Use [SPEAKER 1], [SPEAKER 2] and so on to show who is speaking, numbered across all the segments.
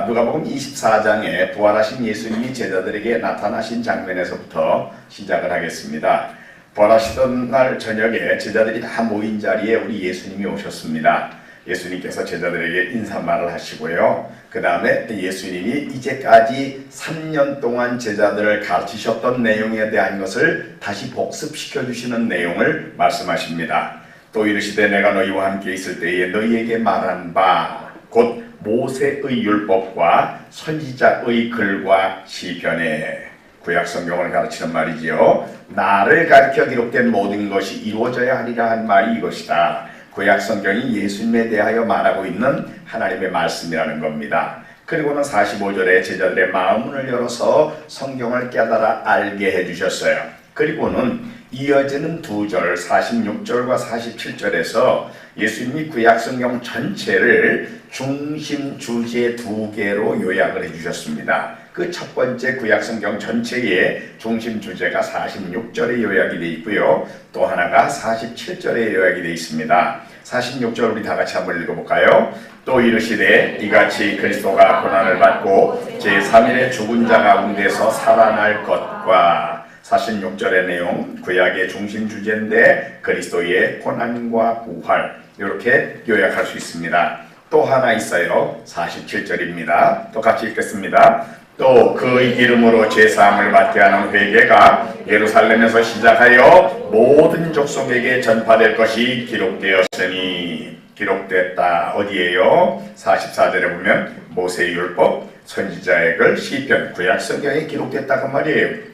[SPEAKER 1] 누가복음 24장에 부활하신 예수님이 제자들에게 나타나신 장면에서부터 시작을 하겠습니다. 부활하시던 날 저녁에 제자들이 다 모인 자리에 우리 예수님이 오셨습니다. 예수님께서 제자들에게 인사말을 하시고요. 그 다음에 예수님이 이제까지 3년 동안 제자들을 가르치셨던 내용에 대한 것을 다시 복습시켜 주시는 내용을 말씀하십니다. 또 이르시되 내가 너희와 함께 있을 때에 너희에게 말한 바 곧 모세의 율법과 선지자의 글과 시편에, 구약 성경을 가르치는 말이지요. 나를 가르쳐 기록된 모든 것이 이루어져야 하리라 한 말이 이것이다. 구약 성경이 예수님에 대하여 말하고 있는 하나님의 말씀이라는 겁니다. 그리고는 45절에 제자들의 마음을 열어서 성경을 깨달아 알게 해주셨어요. 그리고는 이어지는 2절 46절과 47절에서 예수님이 구약 성경 전체를 중심 주제 2개로 요약을 해주셨습니다. 그 첫 번째 구약 성경 전체의 중심 주제가 46절에 요약이 되어 있고요. 또 하나가 47절에 요약이 되어 있습니다. 46절 우리 다 같이 한번 읽어볼까요? 또 이르시되 이같이 그리스도가 고난을 받고 제3일에 죽은 자 가운데서 살아날 것과, 46절의 내용 구약의 중심 주제인데 그리스도의 고난과 부활, 이렇게 요약할 수 있습니다. 또 하나 있어요. 47절입니다. 똑같이 읽겠습니다. 또 그의 이름으로 제사함을 받게 하는 회개가 예루살렘에서 시작하여 모든 족속에게 전파될 것이 기록되었으니, 기록됐다. 어디에요? 44절에 보면 모세의 율법, 선지자의 글, 시편, 구약 성경에 기록됐다 그 말이에요.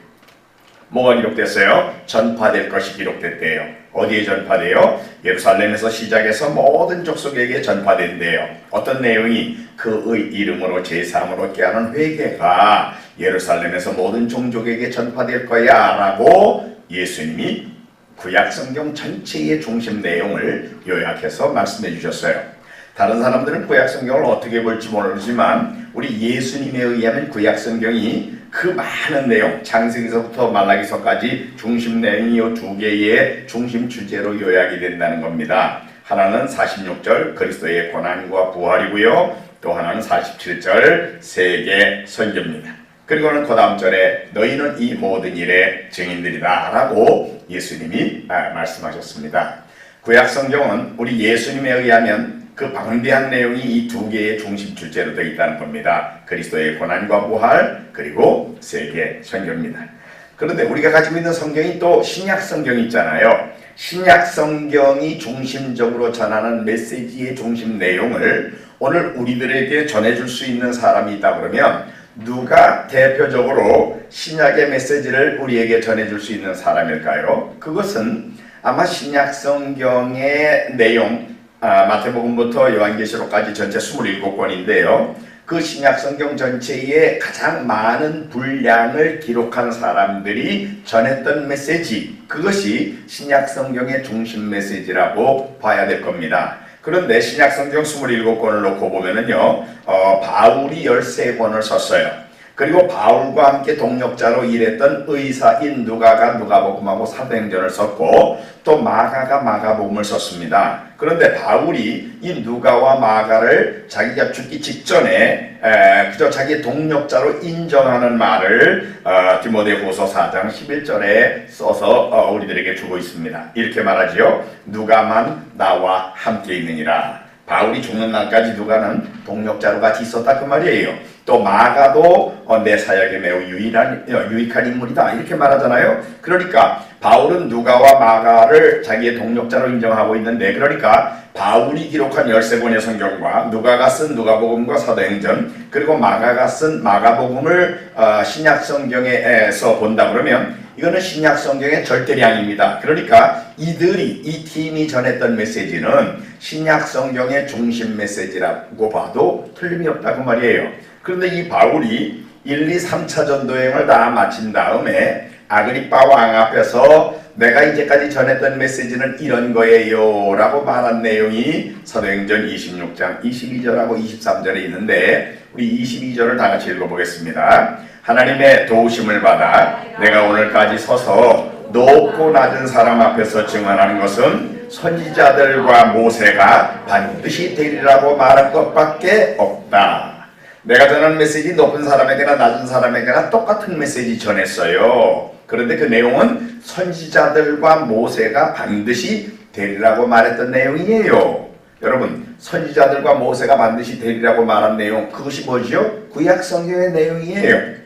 [SPEAKER 1] 뭐가 기록됐어요? 전파될 것이 기록됐대요. 어디에 전파돼요? 예루살렘에서 시작해서 모든 족속에게 전파된대요. 어떤 내용이? 그의 이름으로 제사함을 얻게 하는 회개가 예루살렘에서 모든 종족에게 전파될 거야 라고 예수님이 구약 성경 전체의 중심 내용을 요약해서 말씀해 주셨어요. 다른 사람들은 구약 성경을 어떻게 볼지 모르지만 우리 예수님에 의하면 구약 성경이 그 많은 내용, 창세기서부터 말라기서까지 중심 내용이 이 2개의 중심 주제로 요약이 된다는 겁니다. 하나는 46절 그리스도의 고난과 부활이고요. 또 하나는 47절 세계 선교입니다. 그리고는 그 다음 절에 너희는 이 모든 일의 증인들이다 라고 예수님이 말씀하셨습니다. 구약 성경은 우리 예수님에 의하면 그 방대한 내용이 이 2개의 중심 주제로 되어 있다는 겁니다. 그리스도의 고난과 부활, 그리고 세계 선교입니다. 그런데 우리가 가지고 있는 성경이 또 신약 성경이 있잖아요. 신약 성경이 중심적으로 전하는 메시지의 중심 내용을 오늘 우리들에게 전해줄 수 있는 사람이 있다 그러면 누가 대표적으로 신약의 메시지를 우리에게 전해줄 수 있는 사람일까요? 그것은 아마 신약 성경의 내용, 마태복음부터 요한계시록까지 전체 27권인데요. 그 신약성경 전체에 가장 많은 분량을 기록한 사람들이 전했던 메시지, 그것이 신약성경의 중심 메시지라고 봐야 될 겁니다. 그런데 신약성경 27권을 놓고 보면은요, 바울이 13권을 썼어요. 그리고 바울과 함께 동역자로 일했던 의사인 누가가 누가복음하고 사도행전을 썼고 또 마가가 마가복음을 썼습니다. 그런데 바울이 이 누가와 마가를 자기가 죽기 직전에 그저 자기 동역자로 인정하는 말을 디모데후서 4장 11절에 써서 우리들에게 주고 있습니다. 이렇게 말하지요. 누가만 나와 함께 있느니라. 바울이 죽는 날까지 누가는 동역자로 같이 있었다 그 말이에요. 또 마가도 내 사역에 매우 유익한 인물이다 이렇게 말하잖아요. 그러니까 바울은 누가와 마가를 자기의 동역자로 인정하고 있는데, 그러니까 바울이 기록한 13권의 성경과 누가가 쓴 누가복음과 사도행전, 그리고 마가가 쓴 마가복음을 신약 성경에서 본다 그러면 이거는 신약 성경의 절대량입니다. 그러니까 이 팀이 전했던 메시지는 신약 성경의 중심 메시지라고 봐도 틀림이 없다고 말이에요. 그런데 이 바울이 1, 2, 3차 전도여행을 다 마친 다음에 아그리빠 왕 앞에서 내가 이제까지 전했던 메시지는 이런 거예요 라고 말한 내용이 사도행전 26장 22절하고 23절에 있는데 우리 22절을 다 같이 읽어보겠습니다. 하나님의 도우심을 받아 내가 오늘까지 서서 높고 낮은 사람 앞에서 증언하는 것은 선지자들과 모세가 반드시 되리라고 말한 것밖에 없다. 내가 전하는 메시지 높은 사람에게나 낮은 사람에게나 똑같은 메시지 전했어요. 그런데 그 내용은 선지자들과 모세가 반드시 되리라고 말했던 내용이에요. 여러분, 선지자들과 모세가 반드시 되리라고 말한 내용, 그것이 뭐죠? 구약 성경의 내용이에요.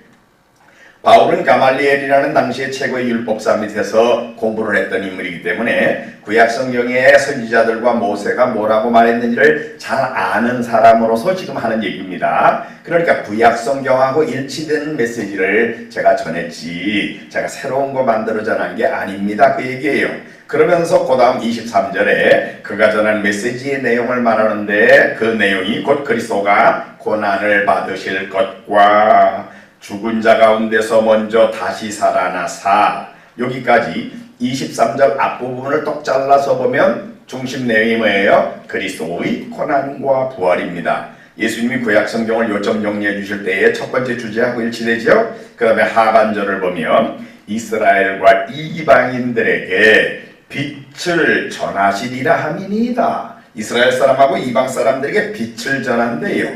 [SPEAKER 1] 바울은 가말리엘이라는 당시의 최고의 율법사 밑에서 공부를 했던 인물이기 때문에 구약 성경의 선지자들과 모세가 뭐라고 말했는지를 잘 아는 사람으로서 지금 하는 얘기입니다. 그러니까 구약 성경하고 일치되는 메시지를 제가 전했지 제가 새로운 거 만들어 전한 게 아닙니다. 그 얘기예요. 그러면서 그 다음 23절에 그가 전한 메시지의 내용을 말하는데 그 내용이 곧 그리스도가 고난을 받으실 것과 죽은 자 가운데서 먼저 다시 살아나사, 여기까지 23절 앞부분을 똑 잘라서 보면 중심 내용이 뭐예요? 그리스도의 고난과 부활입니다. 예수님이 구약 성경을 요점 정리해 주실 때의 첫 번째 주제하고 일치되죠? 그 다음에 하반절을 보면 이스라엘과 이방인들에게 빛을 전하시리라 함이니이다. 이스라엘 사람하고 이방 사람들에게 빛을 전한대요.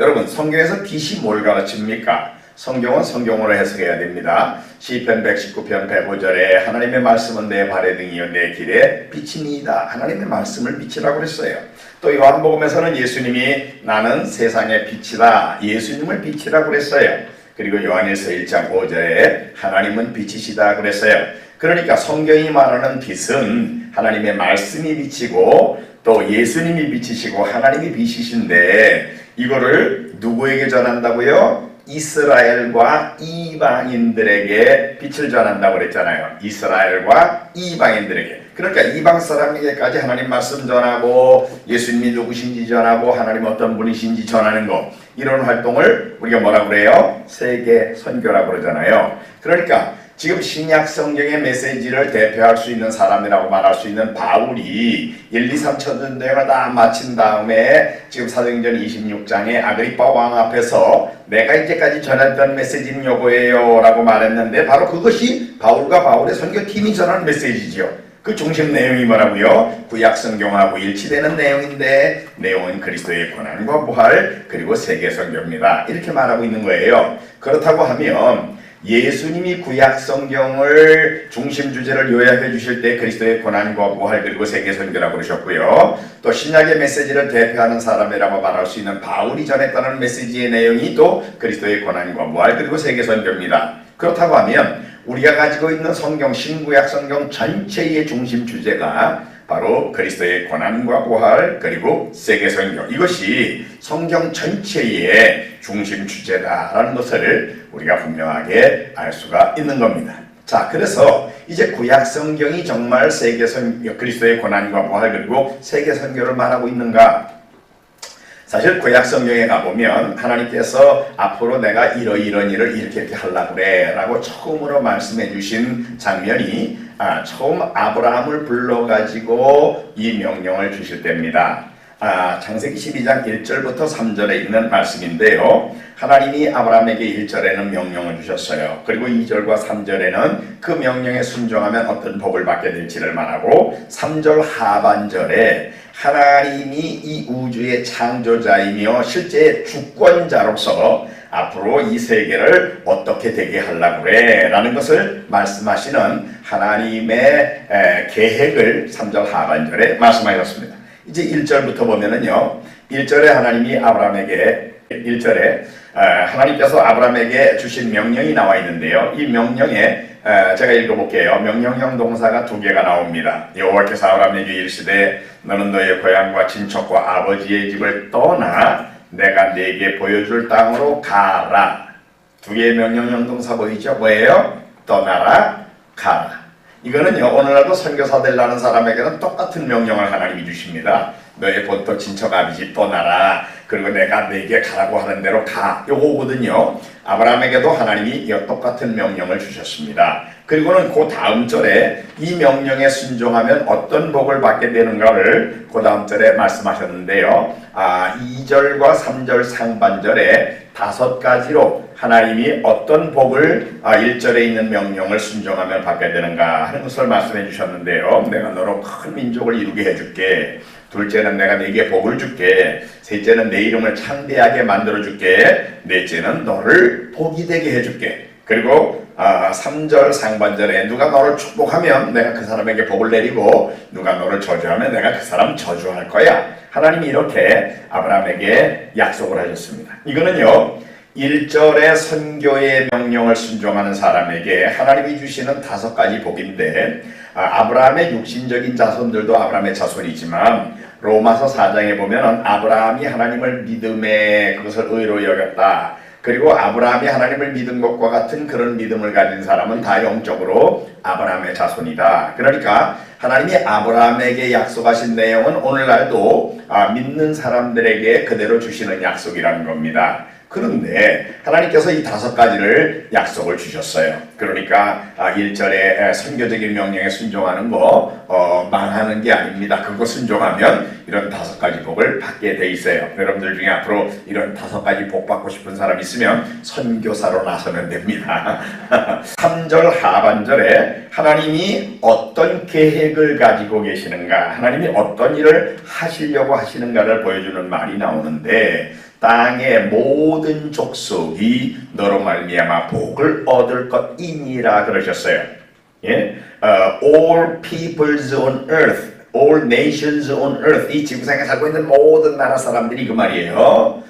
[SPEAKER 1] 여러분, 성경에서 빛이 뭘 가르칩니까? 성경은 성경으로 해석해야 됩니다. 시편 119편 105절에 하나님의 말씀은 내 발의 등이요 내 길에 빛이니이다. 하나님의 말씀을 빛이라고 그랬어요. 또 요한복음에서는 예수님이 나는 세상의 빛이다. 예수님을 빛이라고 그랬어요. 그리고 요한일서 1장 5절에 하나님은 빛이시다 그랬어요. 그러니까 성경이 말하는 빛은 하나님의 말씀이 빛이고 또 예수님이 빛이시고 하나님이 빛이신데 이거를 누구에게 전한다고요? 이스라엘과 이방인들에게 빛을 전한다고 그랬잖아요. 이스라엘과 이방인들에게. 그러니까 이방 사람에게까지 하나님 말씀 전하고 예수님이 누구신지 전하고 하나님 어떤 분이신지 전하는 거, 이런 활동을 우리가 뭐라고 그래요? 세계 선교라고 그러잖아요. 그러니까 지금 신약 성경의 메시지를 대표할 수 있는 사람이라고 말할 수 있는 바울이 1, 2, 3 전쟁을 다 마친 다음에 지금 사도행전 26장에 아그리파 왕 앞에서 내가 이제까지 전했던 메시지는 요거예요 라고 말했는데 바로 그것이 바울과 바울의 선교팀이 전하는 메시지죠. 그 중심 내용이 뭐라고요? 구약 성경하고 일치되는 내용인데 내용은 그리스도의 고난과 부활 그리고 세계 선교입니다. 이렇게 말하고 있는 거예요. 그렇다고 하면 예수님이 구약 성경을 중심 주제를 요약해 주실 때 그리스도의 고난과 부활 그리고 세계 선교라고 그러셨고요. 또 신약의 메시지를 대표하는 사람이라고 말할 수 있는 바울이 전했다는 메시지의 내용이 또 그리스도의 고난과 부활 그리고 세계 선교입니다. 그렇다고 하면 우리가 가지고 있는 성경 신구약 성경 전체의 중심 주제가 바로 그리스도의 고난과 부활 그리고 세계 선교, 이것이 성경 전체의 중심 주제다라는 것을 우리가 분명하게 알 수가 있는 겁니다. 자, 그래서 이제 구약 성경이 정말 세계 선교, 그리스도의 고난과 부활 그리고 세계 선교를 말하고 있는가? 사실 구약 성경에 가보면 하나님께서 앞으로 내가 이런 일을 이렇게 하려고 그래 라고 처음으로 말씀해 주신 장면이 처음 아브라함을 불러가지고 이 명령을 주실 때입니다. 창세기 12장 1절부터 3절에 있는 말씀인데요. 하나님이 아브라함에게 1절에는 명령을 주셨어요. 그리고 2절과 3절에는 그 명령에 순종하면 어떤 복을 받게 될지를 말하고 3절 하반절에 하나님이 이 우주의 창조자이며 실제 주권자로서 앞으로 이 세계를 어떻게 되게 하려고 그래 라는 것을 말씀하시는 하나님의 계획을 3절 하반절에 말씀하셨습니다. 이제 1절부터 보면은요, 1절에 하나님이 아브라함에게 1절에 하나님께서 아브라함에게 주신 명령이 나와 있는데요. 이 명령에 제가 읽어볼게요. 명령형 동사가 2개가 나옵니다. 여호와께서 아브라함에게 이르시되 너는 너의 고향과 친척과 아버지의 집을 떠나 내가 네게 보여줄 땅으로 가라. 2개의 명령형 동사 보이죠? 뭐예요? 떠나라, 가라. 이거는요, 오늘날도 선교사 되려는 사람에게는 똑같은 명령을 하나님이 주십니다. 너의 본토 친척 아비집 떠나라. 그리고 내가 네게 가라고 하는 대로 가. 요거거든요. 아브라함에게도 하나님이 똑같은 명령을 주셨습니다. 그리고는 그 다음 절에 이 명령에 순종하면 어떤 복을 받게 되는가를 그 다음 절에 말씀하셨는데요. 2절과 3절 상반절에 5가지로 하나님이 어떤 복을 1절에 있는 명령을 순종하면 받게 되는가 하는 것을 말씀해 주셨는데요. 내가 너로 큰 민족을 이루게 해줄게. 둘째는 내가 네게 복을 줄게. 셋째는 내 이름을 창대하게 만들어줄게. 넷째는 너를 복이 되게 해줄게. 그리고 3절 상반절에 누가 너를 축복하면 내가 그 사람에게 복을 내리고 누가 너를 저주하면 내가 그 사람 저주할 거야. 하나님이 이렇게 아브라함에게 약속을 하셨습니다. 이거는요 1절의 선교의 명령을 순종하는 사람에게 하나님이 주시는 5가지 복인데 아브라함의 육신적인 자손들도 아브라함의 자손이지만 로마서 4장에 보면 아브라함이 하나님을 믿음에 그것을 의로 여겼다. 그리고 아브라함이 하나님을 믿은 것과 같은 그런 믿음을 가진 사람은 다 영적으로 아브라함의 자손이다. 그러니까 하나님이 아브라함에게 약속하신 내용은 오늘날도 믿는 사람들에게 그대로 주시는 약속이라는 겁니다. 그런데 하나님께서 이 5가지를 약속을 주셨어요. 그러니까 1절에 선교적인 명령에 순종하는 거 망하는 게 아닙니다. 그거 순종하면 이런 5가지 복을 받게 돼 있어요. 여러분들 중에 앞으로 이런 5가지 복 받고 싶은 사람 있으면 선교사로 나서면 됩니다. 3절 하반절에 하나님이 어떤 계획을 가지고 계시는가, 하나님이 어떤 일을 하시려고 하시는가를 보여주는 말이 나오는데 땅의 모든 족속이 너로 말미암아 복을 얻을 것이니라 그러셨어요. 예? All peoples on earth, all nations on earth, 이 지구상에 살고 있는 모든 나라 사람들이 그 말이에요.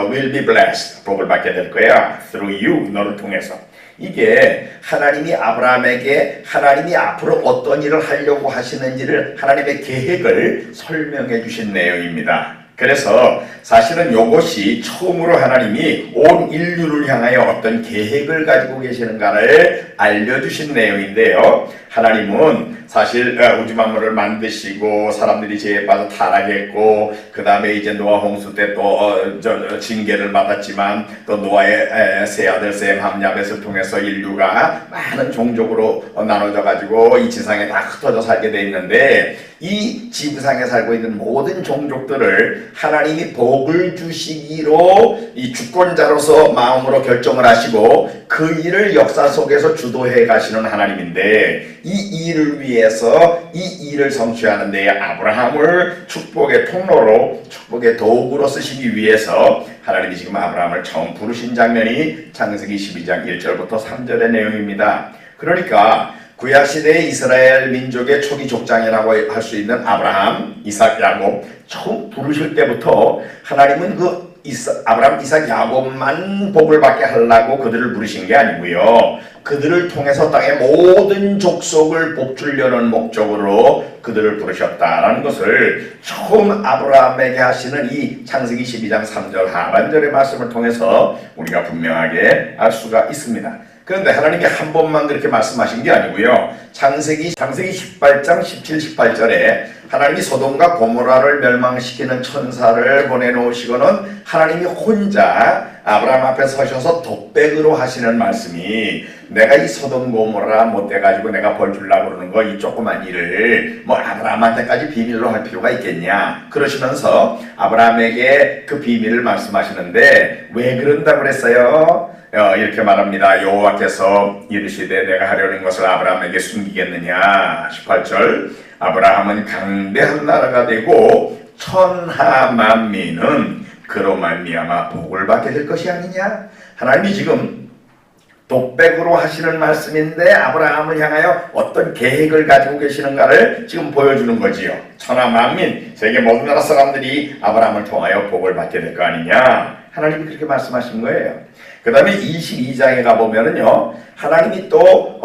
[SPEAKER 1] Will be blessed, 복을 받게 될 거야. Through you, 너를 통해서. 이게 하나님이 아브라함에게 하나님이 앞으로 어떤 일을 하려고 하시는지를 하나님의 계획을 설명해 주신 내용입니다. 그래서 사실은 이것이 처음으로 하나님이 온 인류를 향하여 어떤 계획을 가지고 계시는가를 알려주신 내용인데요. 하나님은 사실 우주 만물을 만드시고 사람들이 죄에 빠져 타락했고 그 다음에 이제 노아 홍수 때 또 징계를 받았지만 또 노아의 세 아들 셈 함야벳을 통해서 인류가 많은 종족으로 나눠져 가지고 이 지상에 다 흩어져 살게 돼 있는데 이 지구상에 살고 있는 모든 종족들을 하나님이 복을 주시기로 이 주권자로서 마음으로 결정을 하시고 그 일을 역사 속에서 주도해 가시는 하나님인데 이 일을 위해서 이 일을 성취하는 데에 아브라함을 축복의 통로로 축복의 도구로 쓰시기 위해서 하나님이 지금 아브라함을 처음 부르신 장면이 창세기 12장 1절부터 3절의 내용입니다. 그러니까 구약시대의 이스라엘 민족의 초기 족장이라고 할 수 있는 아브라함, 이삭, 야곱 처음 부르실 때부터 하나님은 아브라함, 이삭, 야곱만 복을 받게 하려고 그들을 부르신 게 아니고요. 그들을 통해서 땅의 모든 족속을 복 주려는 목적으로 그들을 부르셨다라는 것을 처음 아브라함에게 하시는 이 창세기 12장 3절 하반절의 말씀을 통해서 우리가 분명하게 알 수가 있습니다. 그런데 하나님이 한 번만 그렇게 말씀하신 게 아니고요. 창세기 18장 17, 18절에 하나님이 소돔과 고모라를 멸망시키는 천사를 보내놓으시고는 하나님이 혼자 아브라함 앞에 서셔서 독백으로 하시는 말씀이 내가 이 소돔 고모라 못돼가지고 내가 벌 주려고 그러는 거 이 조그만 일을 뭐 아브라함한테까지 비밀로 할 필요가 있겠냐 그러시면서 아브라함에게 그 비밀을 말씀하시는데 왜 그런다 그랬어요? 이렇게 말합니다. 여호와께서 이르시되 내가 하려는 것을 아브라함에게 숨기겠느냐. 18절 아브라함은 강대한 나라가 되고 천하 만민은 그로 말미암아 복을 받게 될 것이 아니냐. 하나님이 지금 독백으로 하시는 말씀인데 아브라함을 향하여 어떤 계획을 가지고 계시는가를 지금 보여주는 거지요. 천하 만민, 세계 모든 나라 사람들이 아브라함을 통하여 복을 받게 될 거 아니냐. 하나님이 그렇게 말씀하신 거예요. 그 다음에 22장에 가보면은요, 하나님이 또,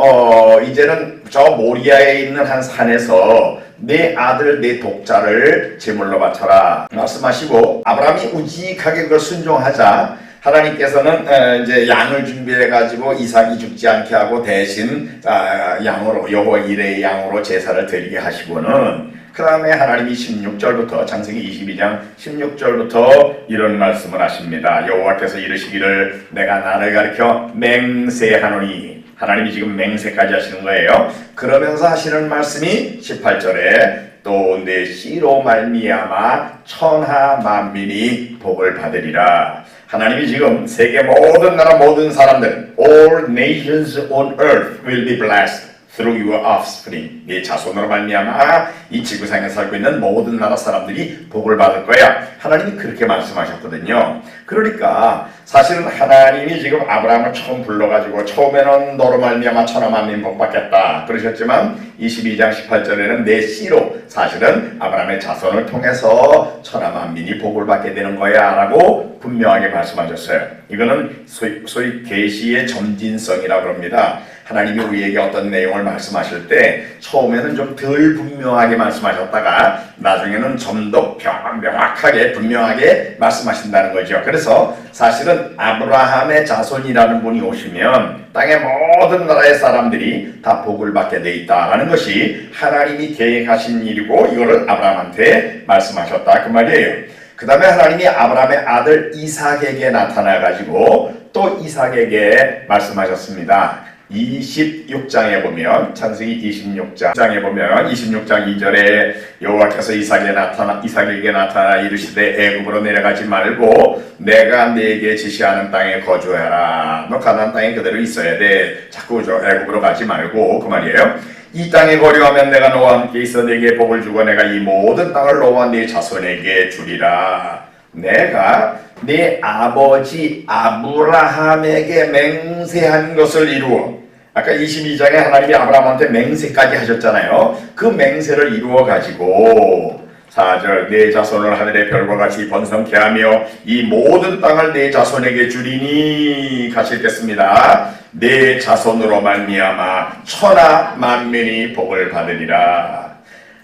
[SPEAKER 1] 이제는 저 모리아에 있는 한 산에서 내 아들, 내 독자를 제물로 바쳐라. 말씀하시고, 아브라함이 우직하게 그걸 순종하자, 하나님께서는 이제 양을 준비해가지고 이삭이 죽지 않게 하고 대신 양으로, 여호와 이레의 양으로 제사를 드리게 하시고는 그 다음에 하나님이 16절부터 창세기 22장 16절부터 이런 말씀을 하십니다. 여호와께서 이르시기를 내가 나를 가리켜 맹세하노니 하나님이 지금 맹세까지 하시는 거예요. 그러면서 하시는 말씀이 18절에 또 내 씨로 말미암아 천하 만민이 복을 받으리라. 하나님이 지금 세계 모든 나라 모든 사람들 All nations on earth will be blessed through your offspring. 네 자손으로 말미암아 이 지구상에 살고 있는 모든 나라 사람들이 복을 받을 거야. 하나님이 그렇게 말씀하셨거든요. 그러니까 사실은 하나님이 지금 아브라함을 처음 불러가지고 처음에는 너로 말미암아 천하 만민 복 받겠다 그러셨지만 22장 18절에는 내 씨로 사실은 아브라함의 자손을 통해서 천하 만민이 복을 받게 되는 거야 라고 분명하게 말씀하셨어요. 이거는 소위 계시의 점진성이라고 합니다. 하나님이 우리에게 어떤 내용을 말씀하실 때 처음에는 좀 덜 분명하게 말씀하셨다가 나중에는 좀 더 명확하게 분명하게 말씀하신다는 거죠. 그래서 사실은 아브라함의 자손이라는 분이 오시면 땅의 모든 나라의 사람들이 다 복을 받게 돼 있다라는 것이 하나님이 계획하신 일이고 이거를 아브라함한테 말씀하셨다 그 말이에요. 그 다음에 하나님이 아브라함의 아들 이삭에게 나타나가지고 또 이삭에게 말씀하셨습니다. 26장에 보면 창세기 26장에 보면 26장 2절에 여호와께서 이삭에게 나타나 이르시되 애굽으로 내려가지 말고 내가 네게 지시하는 땅에 거주해라. 너 가나안 땅에 그대로 있어야 돼. 자꾸 애굽으로 가지 말고 그 말이에요. 이 땅에 거류하면 내가 너와 함께 있어 네게 복을 주고 내가 이 모든 땅을 너와 네 자손에게 주리라. 내가 네 아버지 아브라함에게 맹세한 것을 이루어 아까 22장에 하나님이 아브라함한테 맹세까지 하셨잖아요. 그 맹세를 이루어 가지고 4절 내 자손을 하늘의 별과 같이 번성케 하며 이 모든 땅을 내 자손에게 주리니 같이 읽겠습니다. 내 자손으로 말미암아 천하 만민이 복을 받으리라.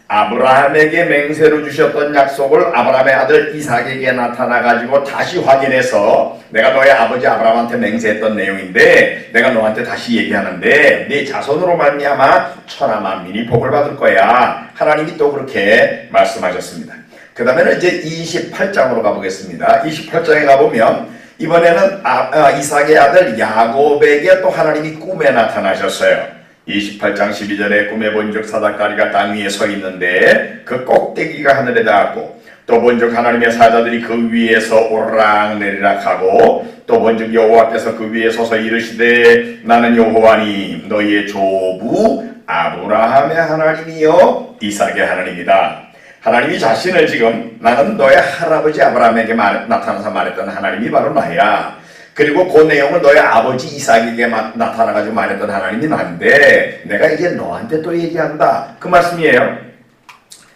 [SPEAKER 1] 아브라함에게 맹세로 주셨던 약속을 아브라함의 아들 이삭에게 나타나가지고 다시 확인해서 내가 너의 아버지 아브라함한테 맹세했던 내용인데 내가 너한테 다시 얘기하는데 네 자손으로 말미암아 천하 만민이 복을 받을 거야. 하나님이 또 그렇게 말씀하셨습니다. 그 다음에는 이제 28장으로 가보겠습니다. 28장에 가보면 이번에는 이삭의 아들 야곱에게 또 하나님이 꿈에 나타나셨어요. 28장 12절에 꿈에 본즉 사닥다리가 땅 위에 서 있는데 그 꼭대기가 하늘에 닿았고 또 본즉 하나님의 사자들이 그 위에서 오르락 내리락 하고 또 본즉 여호와께서 그 위에 서서 이르시되 나는 여호와니 너희의 조부 아브라함의 하나님이요 이삭의 하나님이다. 하나님이 자신을 지금 나는 너의 할아버지 아브라함에게 나타나서 말했던 하나님이 바로 나야. 그리고 그 내용은 너의 아버지 이삭에게 나타나가지고 말했던 하나님이 난데 내가 이제 너한테 또 얘기한다. 그 말씀이에요.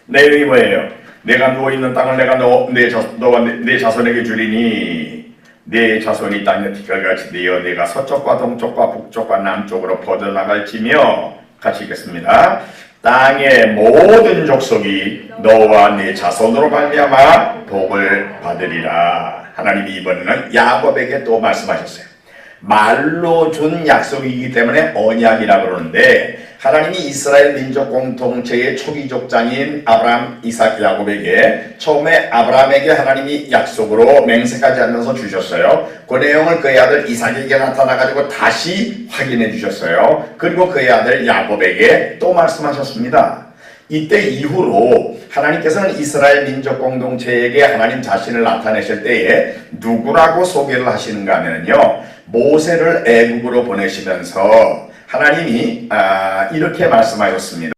[SPEAKER 1] 내용이 뭐예요? 내가 누워있는 땅을 내가 너와 내 자손에게 주리니 내 자손이 땅의 티끌같이 되어 내가 서쪽과 동쪽과 북쪽과 남쪽으로 퍼져나갈지며 같이 읽겠습니다. 땅의 모든 족속이 너와 네 자손으로 말미암아 복을 받으리라. 하나님이 이번에는 야곱에게 또 말씀하셨어요. 말로 준 약속이기 때문에 언약이라고 그러는데 하나님이 이스라엘 민족 공동체의 초기 족장인 아브라함, 이삭, 야곱에게 처음에 아브라함에게 하나님이 약속으로 맹세까지 하면서 주셨어요. 그 내용을 그의 아들 이삭에게 나타나가지고 다시 확인해 주셨어요. 그리고 그의 아들 야곱에게 또 말씀하셨습니다. 이때 이후로 하나님께서는 이스라엘 민족 공동체에게 하나님 자신을 나타내실 때에 누구라고 소개를 하시는가 하면요. 모세를 애굽으로 보내시면서 하나님이 이렇게 말씀하셨습니다.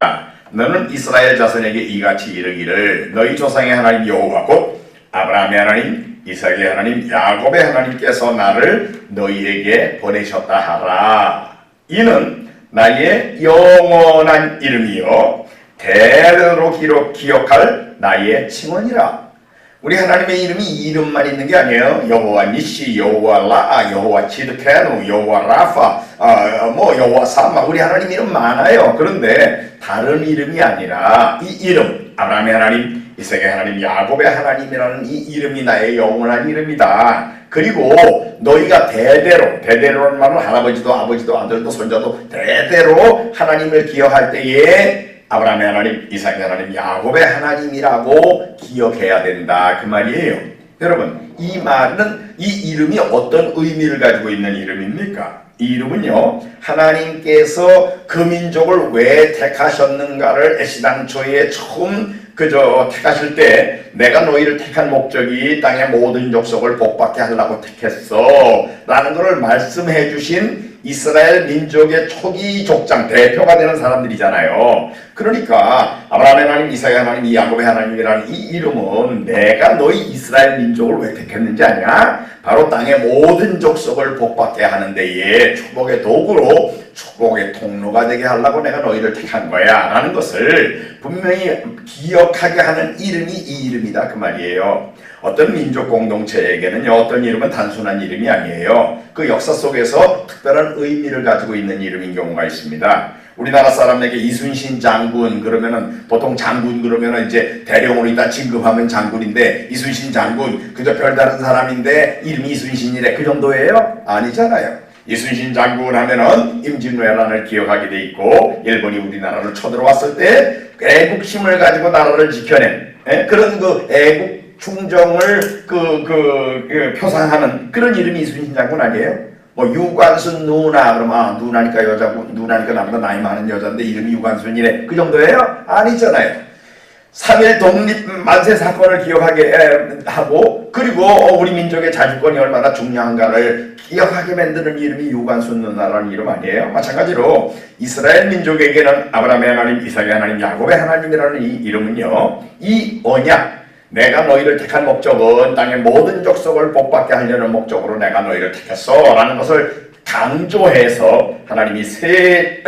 [SPEAKER 1] 너는 이스라엘 자손에게 이같이 이르기를 너희 조상의 하나님 여호와 곧 아브라함의 하나님, 이삭의 하나님, 야곱의 하나님께서 나를 너희에게 보내셨다 하라. 이는 나의 영원한 이름이요 대대로 기억할 나의 칭언이라. 우리 하나님의 이름이 이름만 있는 게 아니에요. 여호와 니시, 여호와 라아, 여호와 치드케누, 여호와 라파, 여호와 사마. 우리 하나님 이름 많아요. 그런데 다른 이름이 아니라 이 이름, 아브라함의 하나님, 이삭의 하나님, 야곱의 하나님이라는 이 이름이 나의 영원한 이름이다. 그리고 너희가 대대로라는 말은 할아버지도 아버지도 아들도 손자도 대대로 하나님을 기억할 때에 아브라함의 하나님, 이삭의 하나님, 야곱의 하나님이라고 기억해야 된다 그 말이에요. 여러분 이 말은 이 이름이 어떤 의미를 가지고 있는 이름입니까? 이 이름은요 하나님께서 그 민족을 왜 택하셨는가를 애시당초에 처음 택하실 때 내가 너희를 택한 목적이 땅의 모든 족속을 복받게 하려고 택했어 라는 것을 말씀해 주신 이스라엘 민족의 초기 족장 대표가 되는 사람들이잖아요. 그러니까 아브라함의 하나님, 이삭의 하나님, 야곱의 하나님이라는 이 이름은 내가 너희 이스라엘 민족을 왜 택했는지 아냐? 바로 땅의 모든 족속을 복받게 하는 데에 축복의 도구로 축복의 통로가 되게 하려고 내가 너희를 택한 거야 라는 것을 분명히 기억하게 하는 이름이 이 이름이다 그 말이에요. 어떤 민족 공동체에게는요, 어떤 이름은 단순한 이름이 아니에요. 그 역사 속에서 특별한 의미를 가지고 있는 이름인 경우가 있습니다. 우리나라 사람에게 이순신 장군 그러면은 보통 장군 그러면은 이제 대령으로 있다 진급하면 장군인데, 이순신 장군 그저 별다른 사람인데 이름이 이순신이래 그 정도예요? 아니잖아요. 이순신 장군 하면은 임진왜란을 기억하게 돼 있고, 일본이 우리나라를 쳐들어왔을 때 애국심을 가지고 나라를 지켜낸 그런 그 애국 충정을 표상하는 그런 이름이 이순신 장군 아니에요? 뭐 유관순 누나 그러면 누나니까 여자고, 누나니까 나보다 나이 많은 여자인데 이름이 유관순이래 그 정도예요? 아니잖아요. 3.1 독립 만세 사건을 기억하게 하고, 그리고 우리 민족의 자주권이 얼마나 중요한가를 기억하게 만드는 이름이 유관순 누나라는 이름 아니에요? 마찬가지로 이스라엘 민족에게는 아브라함의 하나님, 이삭의 하나님, 야곱의 하나님이라는 이 이름은요, 이 언약, 내가 너희를 택한 목적은 땅의 모든 족속을 복받게 하려는 목적으로 내가 너희를 택했어 라는 것을 강조해서 하나님이 세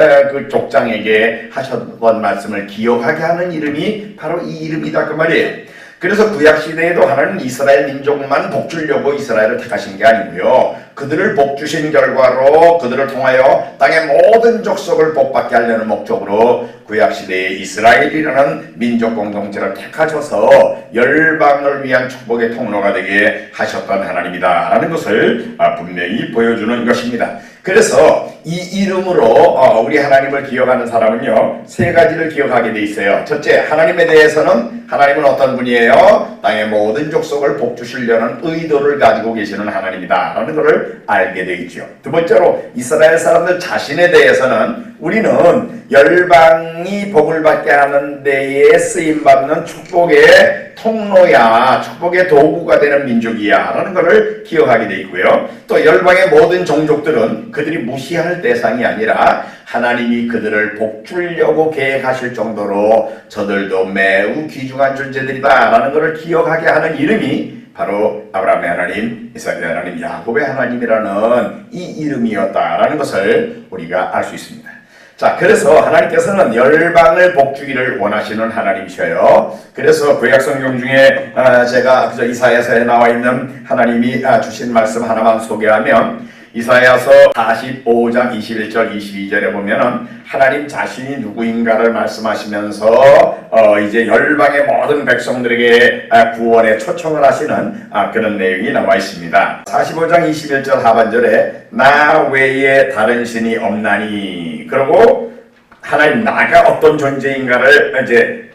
[SPEAKER 1] 족장에게 하셨던 말씀을 기억하게 하는 이름이 바로 이 이름이다 그 말이에요. 그래서 구약시대에도 하나님은 이스라엘 민족만 복주려고 이스라엘을 택하신 게 아니고요, 그들을 복주신 결과로 그들을 통하여 땅의 모든 족속을 복받게 하려는 목적으로 구약시대에 이스라엘이라는 민족 공동체를 택하셔서 열방을 위한 축복의 통로가 되게 하셨던 하나님이다 라는 것을 분명히 보여주는 것입니다. 그래서 이 이름으로 우리 하나님을 기억하는 사람은요, 세 가지를 기억하게 돼 있어요. 첫째, 하나님에 대해서는 하나님은 어떤 분이에요? 땅의 모든 족속을 복주시려는 의도를 가지고 계시는 하나님이다 라는 것을 알게 되어 있죠. 두 번째로, 이스라엘 사람들 자신에 대해서는 우리는 열방이 복을 받게 하는 데에 쓰임받는 축복의 통로야, 축복의 도구가 되는 민족이야 라는 것을 기억하게 되어 있고요. 또 열방의 모든 종족들은 그들이 무시할 대상이 아니라 하나님이 그들을 복주려고 계획하실 정도로 저들도 매우 귀중한 존재들이다 라는 것을 기억하게 하는 이름이 바로 아브라함의 하나님, 이삭의 하나님, 야곱의 하나님이라는 이 이름이었다라는 것을 우리가 알 수 있습니다. 자, 그래서 하나님께서는 열방을 복주기를 원하시는 하나님이셔요. 그래서 구약성경 중에 제가 그저 이사야서에 나와 있는 하나님이 주신 말씀 하나만 소개하면, 이사야서 45장 21절 22절에 보면은 하나님 자신이 누구인가를 말씀하시면서 이제 열방의 모든 백성들에게 구원에 초청을 하시는 그런 내용이 나와 있습니다. 45장 21절 하반절에 나 외에 다른 신이 없나니, 그리고 하나님 나가 어떤 존재인가를 이제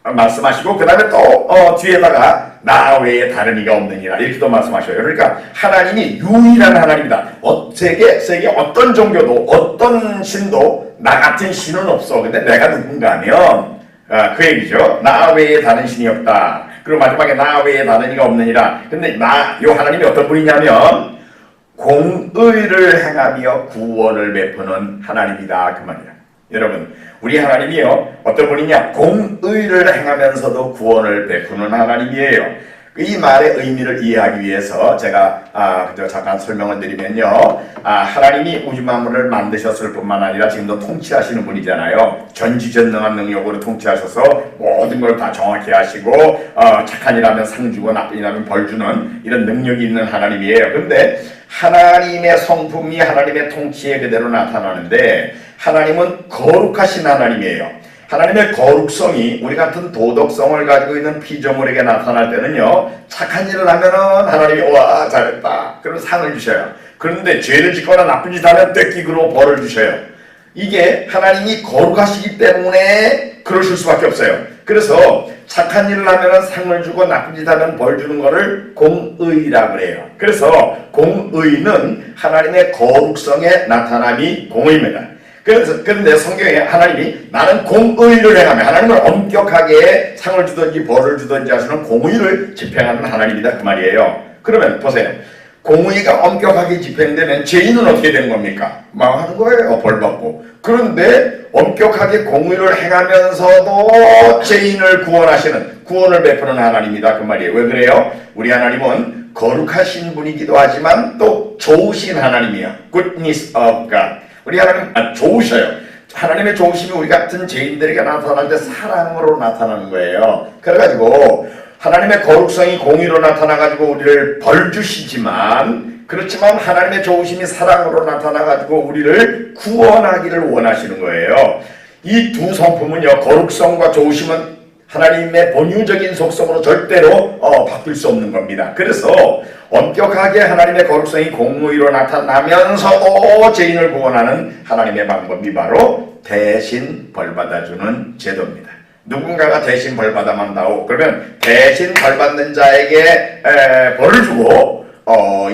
[SPEAKER 1] 말씀하시고, 그 다음에 또 뒤에다가 나 외에 다른 이가 없느니라 이렇게 또 말씀하셔요. 그러니까 하나님이 유일한 하나님이다. 세계 어떤 종교도 어떤 신도 나 같은 신은 없어. 근데 내가 누군가 하면 그 얘기죠. 나 외에 다른 신이 없다. 그리고 마지막에 나 외에 다른 이가 없느니라. 근데 요 하나님이 어떤 분이냐면 공의를 행하며 구원을 베푸는 하나님이다 그 말이야. 여러분, 우리 하나님이요 어떤 분이냐? 공의를 행하면서도 구원을 베푸는 하나님이에요. 이 말의 의미를 이해하기 위해서 제가 그저 잠깐 설명을 드리면요, 하나님이 우주 만물을 만드셨을 뿐만 아니라 지금도 통치하시는 분이잖아요. 전지전능한 능력으로 통치하셔서 모든 걸 다 정확히 하시고 착한 일하면 상 주고 나쁜 일하면 벌 주는 이런 능력이 있는 하나님이에요. 그런데 하나님의 성품이 하나님의 통치에 그대로 나타나는데, 하나님은 거룩하신 하나님이에요. 하나님의 거룩성이 우리 같은 도덕성을 가지고 있는 피조물에게 나타날 때는요, 착한 일을 하면은 하나님이 와 잘했다 그런 상을 주셔요. 그런데 죄를 짓거나 나쁜 짓 하면 떼끼기로 벌을 주셔요. 이게 하나님이 거룩하시기 때문에 그러실 수밖에 없어요. 그래서 착한 일을 하면 상을 주고 나쁜 짓 하면 벌 주는 거를 공의라고 해요. 그래서 공의는 하나님의 거룩성의 나타남이 공의입니다. 그런데 성경에 하나님이 나는 공의를 행하며, 하나님은 엄격하게 상을 주든지 벌을 주든지 하시는 공의를 집행하는 하나님이다 그 말이에요. 그러면 보세요. 공의가 엄격하게 집행되면 죄인은 어떻게 되는 겁니까? 망하는 거예요. 벌 받고. 그런데 엄격하게 공의를 행하면서도 죄인을 구원을 베푸는 하나님이다 그 말이에요. 왜 그래요? 우리 하나님은 거룩하신 분이기도 하지만 또 좋으신 하나님이야. Goodness of God. 우리 하나님 좋으셔요. 하나님의 좋으심이 우리 같은 죄인들에게 나타날 때 사랑으로 나타나는 거예요. 그래가지고 하나님의 거룩성이 공의로 나타나가지고 우리를 벌 주시지만, 그렇지만 하나님의 좋으심이 사랑으로 나타나가지고 우리를 구원하기를 원하시는 거예요. 이 두 성품은요, 거룩성과 좋으심은 하나님의 본유적인 속성으로 절대로 바뀔 수 없는 겁니다. 그래서 엄격하게 하나님의 거룩성이 공의로 나타나면서도 죄인을 구원하는 하나님의 방법이 바로 대신 벌받아주는 제도입니다. 누군가가 대신 벌받아만다오. 그러면 대신 벌받는 자에게 벌을 주고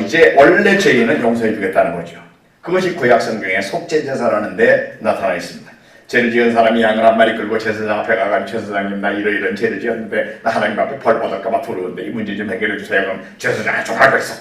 [SPEAKER 1] 이제 원래 죄인은 용서해 주겠다는 거죠. 그것이 구약성경의 속죄제사라는 데 나타나 있습니다. 죄를 지은 사람이 양을 한 마리 끌고 제사장 앞에 가가지고 제사장님 나 이런 죄를 지었는데 나 하나님 앞에 벌 받을까봐 두려운데 이 문제 좀 해결해 주세요. 그럼 제사장이 좀 알고 있어.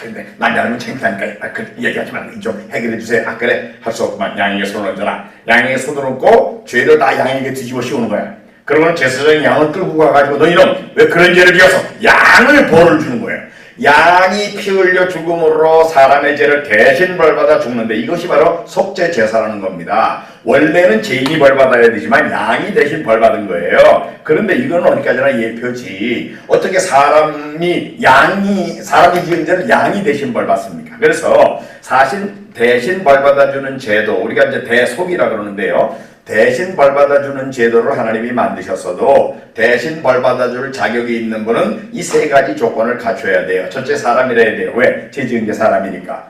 [SPEAKER 1] 근데 난 양은 창피하니까 얘기하지 말고 좀 해결해 주세요. 그래 할 수 없구만. 양에게 손을 얹어라. 양에게 손을 얹고 죄를 다 양에게 뒤집어 씌우는 거야. 그러면 제사장이 양을 끌고 가가지고 너 이놈 왜 그런 죄를 지어서 양을 벌을 주는 거예요. 양이 피 흘려 죽음으로 사람의 죄를 대신 벌받아 죽는데 이것이 바로 속죄 제사라는 겁니다. 원래는 죄인이 벌받아야 되지만 양이 대신 벌받은 거예요. 그런데 이건 어디까지나 예표지. 어떻게 사람이 지은 죄를 양이 대신 벌받습니까? 그래서 사실 대신 벌받아주는 제도, 우리가 이제 대속이라 그러는데요. 대신 벌받아주는 제도를 하나님이 만드셨어도 대신 벌받아줄 자격이 있는 분은 이 세 가지 조건을 갖춰야 돼요. 첫째, 사람이라야 돼요. 왜? 죄 지은 게 사람이니까.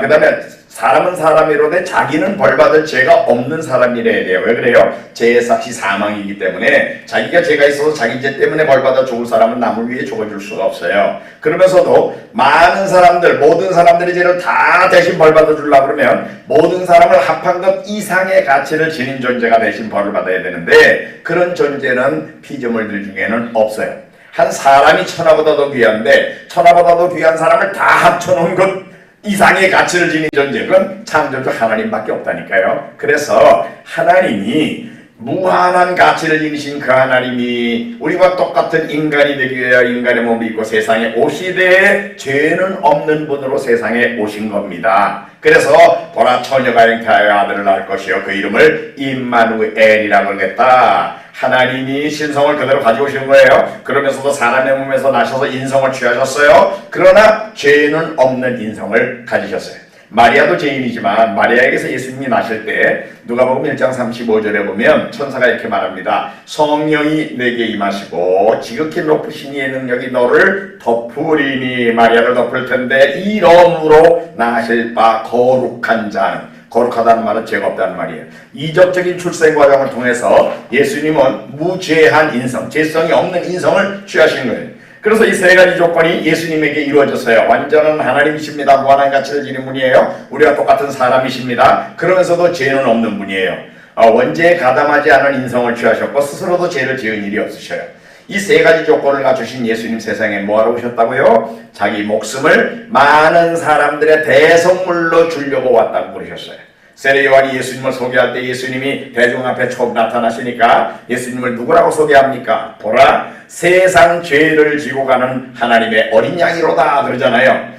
[SPEAKER 1] 그 다음에 사람은 사람이로되 자기는 벌받을 죄가 없는 사람이래야 돼요. 왜 그래요? 죄의 삭시 사망이기 때문에 자기가 죄가 있어서 자기 죄 때문에 벌받아 죽을 사람은 남을 위해 죽어줄 수가 없어요. 그러면서도 많은 사람들, 모든 사람들의 죄를 다 대신 벌받아 주려고 그러면 모든 사람을 합한 것 이상의 가치를 지닌 존재가 대신 벌을 받아야 되는데 그런 존재는 피조물들 중에는 없어요. 한 사람이 천하보다도 귀한데 천하보다도 귀한 사람을 다 합쳐놓은 것 이상의 가치를 지닌 존재, 그건 창조주 하나님밖에 없다니까요. 그래서 하나님이 무한한 가치를 지니신 그 하나님이 우리와 똑같은 인간이 되기 위하여 인간의 몸을 입고 세상에 오시되 죄는 없는 분으로 세상에 오신 겁니다. 그래서 보라 처녀가 잉태하여 아들을 낳을 것이요 그 이름을 임마누엘이라고 하겠다. 하나님이 신성을 그대로 가지고 오신 거예요. 그러면서도 사람의 몸에서 나셔서 인성을 취하셨어요. 그러나 죄는 없는 인성을 가지셨어요. 마리아도 죄인이지만 마리아에게서 예수님이 나실 때 누가복음 1장 35절에 보면 천사가 이렇게 말합니다. 성령이 내게 임하시고 지극히 높으신 이의 능력이 너를 덮으리니, 마리아를 덮을 텐데 이러므로 나실 바 거룩한 자는, 거룩하다는 말은 죄가 없다는 말이에요. 이적적인 출생 과정을 통해서 예수님은 무죄한 인성, 죄성이 없는 인성을 취하신 거예요. 그래서 이 세 가지 조건이 예수님에게 이루어졌어요. 완전한 하나님이십니다. 무한한 가치를 지닌 분이에요. 우리와 똑같은 사람이십니다. 그러면서도 죄는 없는 분이에요. 원죄에 가담하지 않은 인성을 취하셨고 스스로도 죄를 지은 일이 없으셔요. 이 세 가지 조건을 갖추신 예수님 세상에 뭐하러 오셨다고요? 자기 목숨을 많은 사람들의 대성물로 주려고 왔다고 그러셨어요. 세례 요한이 예수님을 소개할 때 예수님이 대중 앞에 처음 나타나시니까 예수님을 누구라고 소개합니까? 보라, 세상 죄를 지고 가는 하나님의 어린 양이로다 그러잖아요.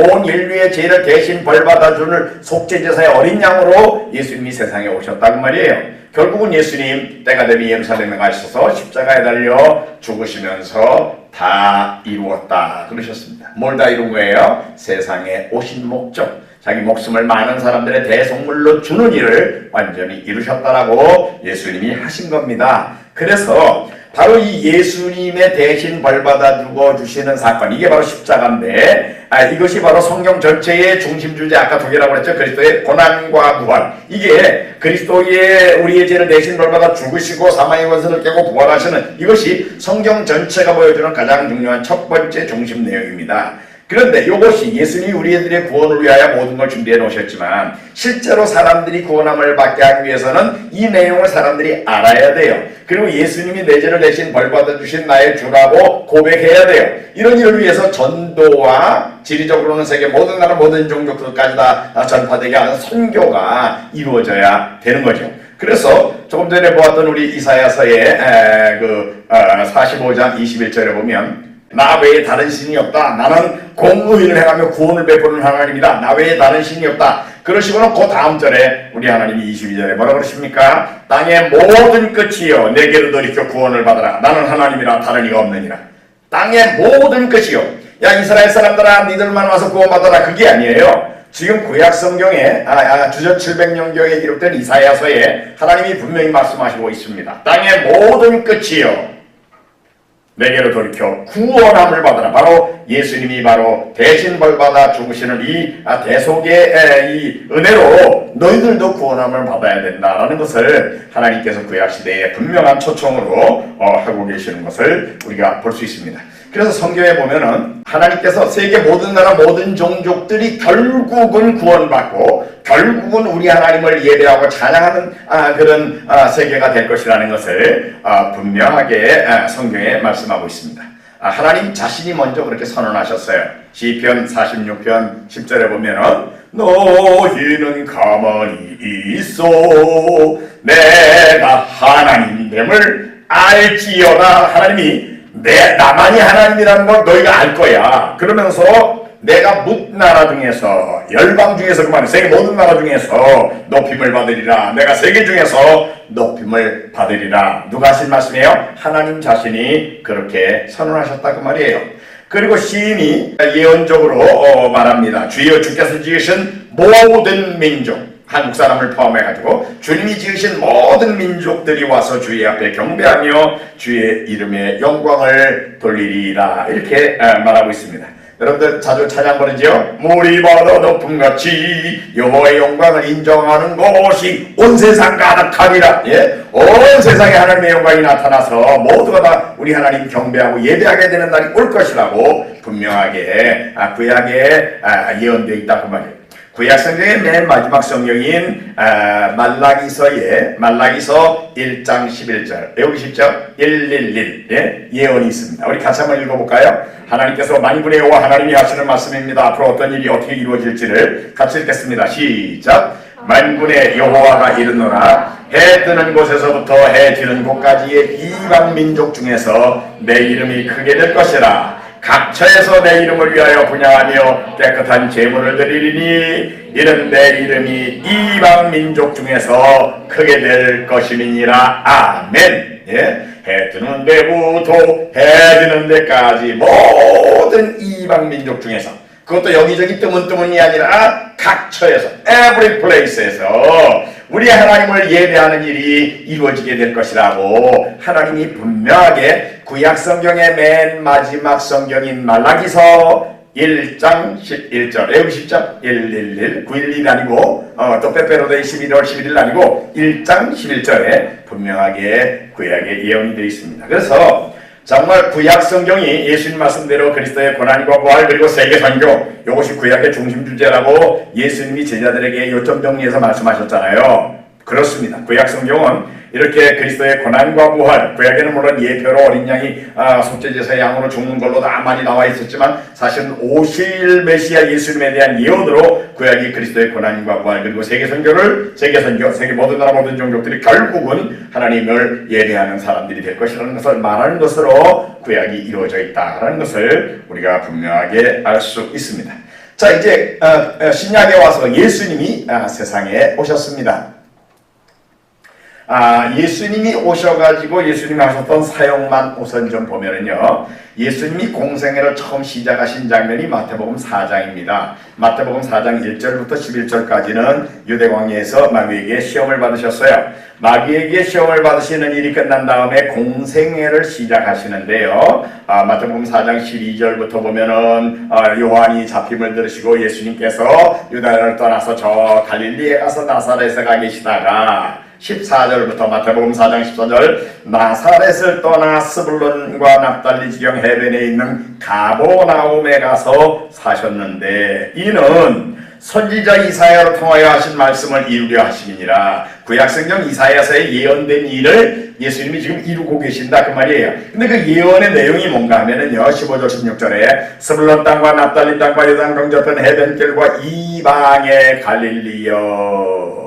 [SPEAKER 1] 온 인류의 죄를 대신 벌받아주는 속죄제사의 어린 양으로 예수님이 세상에 오셨다는 말이에요. 결국은 예수님 때가 되면 예루살렘에 가셔서 십자가에 달려 죽으시면서 다 이루었다 그러셨습니다. 뭘 다 이룬 거예요? 세상에 오신 목적, 자기 목숨을 많은 사람들의 대속물로 주는 일을 완전히 이루셨다라고 예수님이 하신 겁니다. 그래서 바로 이 예수님의 대신 벌받아 주시는 사건, 이게 바로 십자가인데, 이것이 바로 성경 전체의 중심 주제, 아까 두 개라고 그랬죠. 그리스도의 고난과 부활. 이게 그리스도의 우리의 죄를 대신 벌받아 죽으시고 사망의 권세를 깨고 부활하시는, 이것이 성경 전체가 보여주는 가장 중요한 첫 번째 중심 내용입니다. 그런데 이것이 예수님이 우리들의 구원을 위하여 모든 걸 준비해 놓으셨지만 실제로 사람들이 구원함을 받게 하기 위해서는 이 내용을 사람들이 알아야 돼요. 그리고 예수님이 내 죄를 대신 벌받아 주신 나의 주라고 고백해야 돼요. 이런 일을 위해서 전도와 지리적으로는 세계 모든 나라 모든 종족들까지 다 전파되게 하는 선교가 이루어져야 되는 거죠. 그래서 조금 전에 보았던 우리 이사야서의 45장 21절에 보면 나 외에 다른 신이 없다. 나는 공의를 행하며 구원을 베푸는 하나님이다. 나 외에 다른 신이 없다. 그러시고는 그 다음 절에 우리 하나님이 22절에 뭐라 그러십니까? 땅의 모든 끝이여 내게로 돌이켜 구원을 받아라. 나는 하나님이라 다른 이가 없느니라. 땅의 모든 끝이여. 야 이스라엘 사람들아 니들만 와서 구원받아라. 그게 아니에요. 지금 구약 성경에 주전 700년경에 기록된 이사야서에 하나님이 분명히 말씀하시고 있습니다. 땅의 모든 끝이여 내게로 돌이켜 구원함을 받아라. 바로 예수님이 바로 대신 벌받아 죽으시는 이 대속의 이 은혜로 너희들도 구원함을 받아야 된다라는 것을 하나님께서 구약시대에 분명한 초청으로 하고 계시는 것을 우리가 볼 수 있습니다. 그래서 성경에 보면은 하나님께서 세계 모든 나라 모든 종족들이 결국은 구원받고 결국은 우리 하나님을 예배하고 찬양하는 그런 세계가 될 것이라는 것을 분명하게 성경에 말씀하고 있습니다. 하나님 자신이 먼저 그렇게 선언하셨어요. 시편 46편 10절에 보면은 너희는 가만히 있어 내가 하나님됨을 알지어다. 하나님이 나만이 하나님이라는 걸 너희가 알 거야. 그러면서 내가 뭇나라 중에서 열방 중에서 그만 세계 모든 나라 중에서 높임을 받으리라. 내가 세계 중에서 높임을 받으리라. 누가 하신 말씀이에요? 하나님 자신이 그렇게 선언하셨다 그 말이에요. 그리고 시인이 예언적으로 말합니다. 주여 주께서 지으신 모든 민족 한국 사람을 포함해가지고 주님이 지으신 모든 민족들이 와서 주의 앞에 경배하며 주의 이름에 영광을 돌리리라. 이렇게 말하고 있습니다. 여러분들 자주 찬양 부르죠? 물이 바다 높음같이 여호와의 영광을 인정하는 것이 온 세상 가득하리라. 예? 온 세상에 하나님의 영광이 나타나서 모두가 다 우리 하나님 경배하고 예배하게 되는 날이 올 것이라고 분명하게 구약에 예언되어 있다 그 말이에요. 구약 성경의 맨 마지막 성경인 말라기서 1장 11절 외우기 쉽죠? 111 예언이 있습니다. 우리 같이 한번 읽어볼까요? 하나님께서 만군의 여호와 하나님이 하시는 말씀입니다. 앞으로 어떤 일이 어떻게 이루어질지를 같이 읽겠습니다. 시작. 만군의 여호와가 이르노라 해 뜨는 곳에서부터 해 지는 곳까지의 이방 민족 중에서 내 이름이 크게 될 것이라. 각처에서 내 이름을 위하여 분향하며 깨끗한 제물을 드리리니 이는 내 이름이 이방 민족 중에서 크게 될 것임이니라. 아멘. 예? 해 뜨는 데부터 해 지는 데까지 모든 이방 민족 중에서, 그것도 여기저기 뜨문뜨문이 아니라 각처에서, every place에서 우리 하나님을 예배하는 일이 이루어지게 될 것이라고 하나님이 분명하게 구약 성경의 맨 마지막 성경인 말라기서 1장 11절 외우기 쉽죠? 111 911 아니고 또 빼빼로데이 11월 11일 아니고 1장 11절에 분명하게 구약에 예언이 되어 있습니다. 그래서 정말 구약 성경이 예수님 말씀대로 그리스도의 고난과 부활 그리고 세계 선교, 이것이 구약의 중심 주제라고 예수님이 제자들에게 요점 정리해서 말씀하셨잖아요. 그렇습니다. 구약 성경은 이렇게 그리스도의 고난과 부활, 구약에는 물론 예표로 어린 양이 속죄제사의 양으로 죽는 걸로 다 많이 나와 있었지만 사실은 오실 메시아 예수님에 대한 예언으로 구약이 그리스도의 고난과 부활 그리고 세계 선교, 세계 모든 나라 모든 종족들이 결국은 하나님을 예배하는 사람들이 될 것이라는 것을 말하는 것으로 구약이 이루어져 있다라는 것을 우리가 분명하게 알 수 있습니다. 자, 이제 신약에 와서 예수님이 세상에 오셨습니다. 예수님이 오셔가지고 예수님이 하셨던 사역만 우선 좀 보면은요, 예수님이 공생애를 처음 시작하신 장면이 마태복음 4장입니다. 마태복음 4장 1절부터 11절까지는 유대광야에서 마귀에게 시험을 받으셨어요. 마귀에게 시험을 받으시는 일이 끝난 다음에 공생애를 시작하시는데요. 마태복음 4장 12절부터 보면은 요한이 잡힘을 들으시고 예수님께서 유다를 떠나서 저 갈릴리에 가서 나사렛에 가 계시다가 14절부터 마태복음 4장 14절 나사렛을 떠나 스불론과 납달리 지경 해변에 있는 가버나움에 가서 사셨는데 이는 선지자 이사야로 통하여 하신 말씀을 이루려 하심이니라. 구약성경 이사야서에 예언된 일을 예수님이 지금 이루고 계신다 그 말이에요. 근데 그 예언의 내용이 뭔가 하면은요 15절 16절에 스불론 땅과 납달리 땅과 요단강 저편 해변길과 이방의 갈릴리여.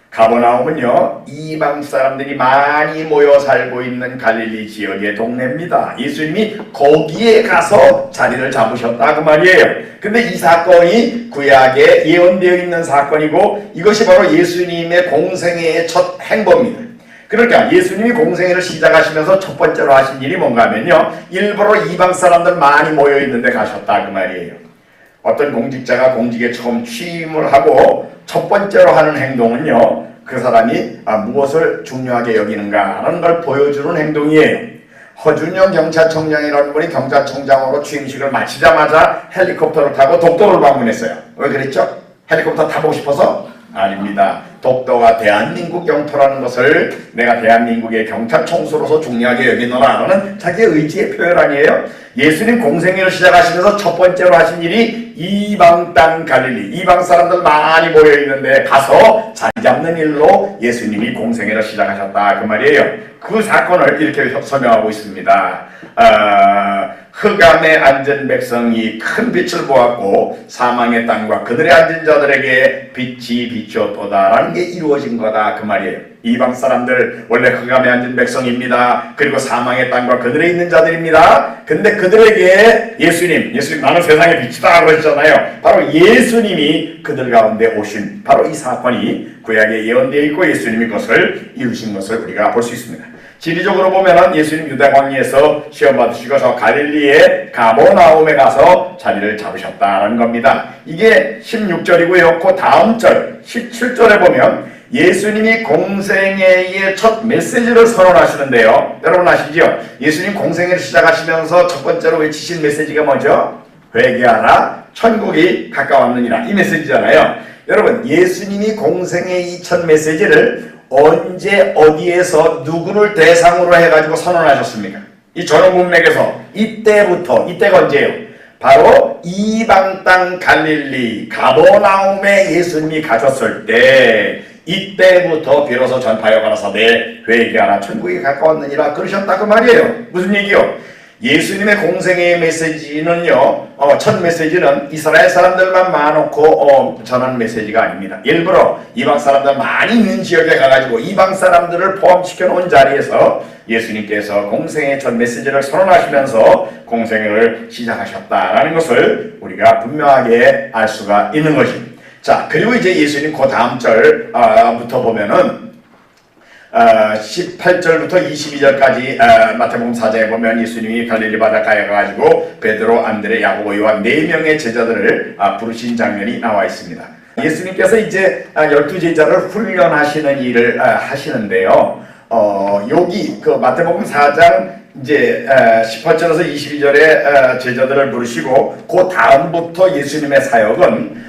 [SPEAKER 1] 가버나움은요 이방 사람들이 많이 모여 살고 있는 갈릴리 지역의 동네입니다. 예수님이 거기에 가서 자리를 잡으셨다 그 말이에요. 근데 이 사건이 구약에 예언되어 있는 사건이고 이것이 바로 예수님의 공생애의 첫 행보입니다. 그러니까 예수님이 공생애를 시작하시면서 첫 번째로 하신 일이 뭔가 하면요 일부러 이방 사람들 많이 모여 있는데 가셨다 그 말이에요. 어떤 공직자가 공직에 처음 취임을 하고 첫 번째로 하는 행동은요 그 사람이 무엇을 중요하게 여기는가라는 걸 보여주는 행동이에요. 허준영 경찰청장이라는 분이 경찰청장으로 취임식을 마치자마자 헬리콥터를 타고 독도를 방문했어요. 왜 그랬죠? 헬리콥터 타보고 싶어서? 아닙니다. 독도가 대한민국 영토라는 것을 내가 대한민국의 경찰총수로서 중요하게 여기노라라는 자기의 의지의 표현 아니에요? 예수님 공생애를 시작하시면서 첫 번째로 하신 일이 이방 땅 갈릴리, 이방 사람들 많이 모여있는데 가서 자리 잡는 일로 예수님이 공생애를 시작하셨다 그 말이에요. 그 사건을 이렇게 설명하고 있습니다. 흑암에 앉은 백성이 큰 빛을 보았고 사망의 땅과 그들의 앉은 자들에게 빛이 비추었도다라는 게 이루어진 거다 그 말이에요. 이방 사람들 원래 흑암에 앉은 백성입니다. 그리고 사망의 땅과 그들에 있는 자들입니다. 근데 그들에게 예수님 나는 세상의 빛이다 그러셨잖아요. 바로 예수님이 그들 가운데 오신 바로 이 사건이 구약에 예언되어 있고 예수님이 그것을 이루신 것을 우리가 볼 수 있습니다. 지리적으로 보면은 예수님 유대 광야에서 시험 받으시고 저 갈릴리의 가버나움에 가서 자리를 잡으셨다는 겁니다. 이게 16절이고요. 그 다음 절 17절에 보면 예수님이 공생애의 첫 메시지를 선언하시는데요. 여러분 아시죠? 예수님 공생애를 시작하시면서 첫 번째로 외치신 메시지가 뭐죠? 회개하라 천국이 가까웠느니라 이 메시지잖아요. 여러분 예수님이 공생애의 첫 메시지를 언제 어디에서 누구를 대상으로 해가지고 선언하셨습니까? 이 전후 문맥에서 이때가 언제예요? 바로 이방 땅 갈릴리 가버나움에 예수님이 가셨을 때 이때부터 비로소 전파여 가라사대 회개하라 천국이 가까웠느니라 그러셨다 그 말이에요. 무슨 얘기요? 예수님의 공생애의 메시지는요 첫 메시지는 이스라엘 사람들만 많고 전하는 메시지가 아닙니다. 일부러 이방 사람들 많이 있는 지역에 가가지고 이방 사람들을 포함시켜 놓은 자리에서 예수님께서 공생애의 첫 메시지를 선언하시면서 공생애를 시작하셨다라는 것을 우리가 분명하게 알 수가 있는 것입니다. 자 그리고 이제 예수님 그 다음 절부터 보면은 18절부터 22절까지 마태복음 4장에 보면 예수님이 갈릴리 바닷가에 가가지고 베드로, 안드레, 야고보, 요한 4명의 제자들을 부르신 장면이 나와 있습니다. 예수님께서 이제 12제자를 훈련하시는 일을 하시는데요. 여기 그 마태복음 4장 이제 18절에서 22절에 제자들을 부르시고 그 다음부터 예수님의 사역은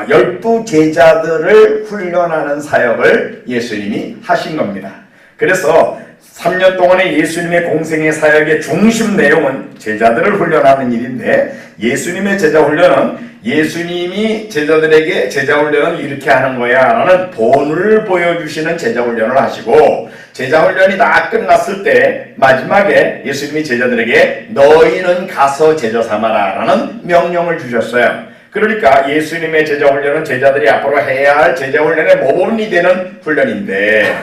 [SPEAKER 1] 12제자들을 훈련하는 사역을 예수님이 하신 겁니다. 그래서 3년 동안의 예수님의 공생의 사역의 중심 내용은 제자들을 훈련하는 일인데 예수님의 제자 훈련은 예수님이 제자들에게 제자 훈련은 이렇게 하는 거야 라는 본을 보여주시는 제자 훈련을 하시고 제자 훈련이 다 끝났을 때 마지막에 예수님이 제자들에게 너희는 가서 제자 삼아라 라는 명령을 주셨어요. 그러니까 예수님의 제자 훈련은 제자들이 앞으로 해야 할 제자 훈련의 모범이 되는 훈련인데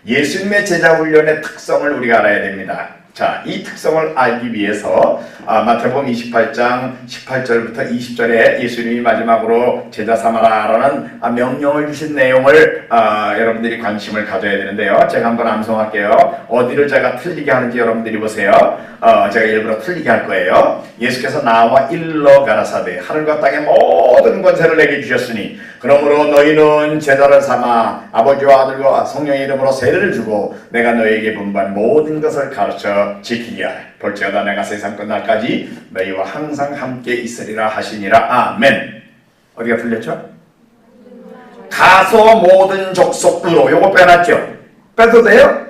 [SPEAKER 1] 예수님의 제자 훈련의 특성을 우리가 알아야 됩니다. 자, 이 특성을 알기 위해서 마태복음 28장 18절부터 20절에 예수님이 마지막으로 제자 삼아라라는 명령을 주신 내용을 여러분들이 관심을 가져야 되는데요. 제가 한번 암송할게요. 어디를 제가 틀리게 하는지 여러분들이 보세요. 제가 일부러 틀리게 할 거예요. 예수께서 나와 일러 가라사대 하늘과 땅의 모든 권세를 내게 주셨으니 그러므로 너희는 제자를 삼아 아버지와 아들과 성령의 이름으로 세례를 주고 내가 너희에게 분부한 모든 것을 가르쳐 지키게 하라. 볼지어다 내가 세상 끝날까지 너희와 항상 함께 있으리라 하시니라. 아멘. 어디가 틀렸죠? 가서 모든 족속으로. 요거 빼놨죠? 빼도 돼요?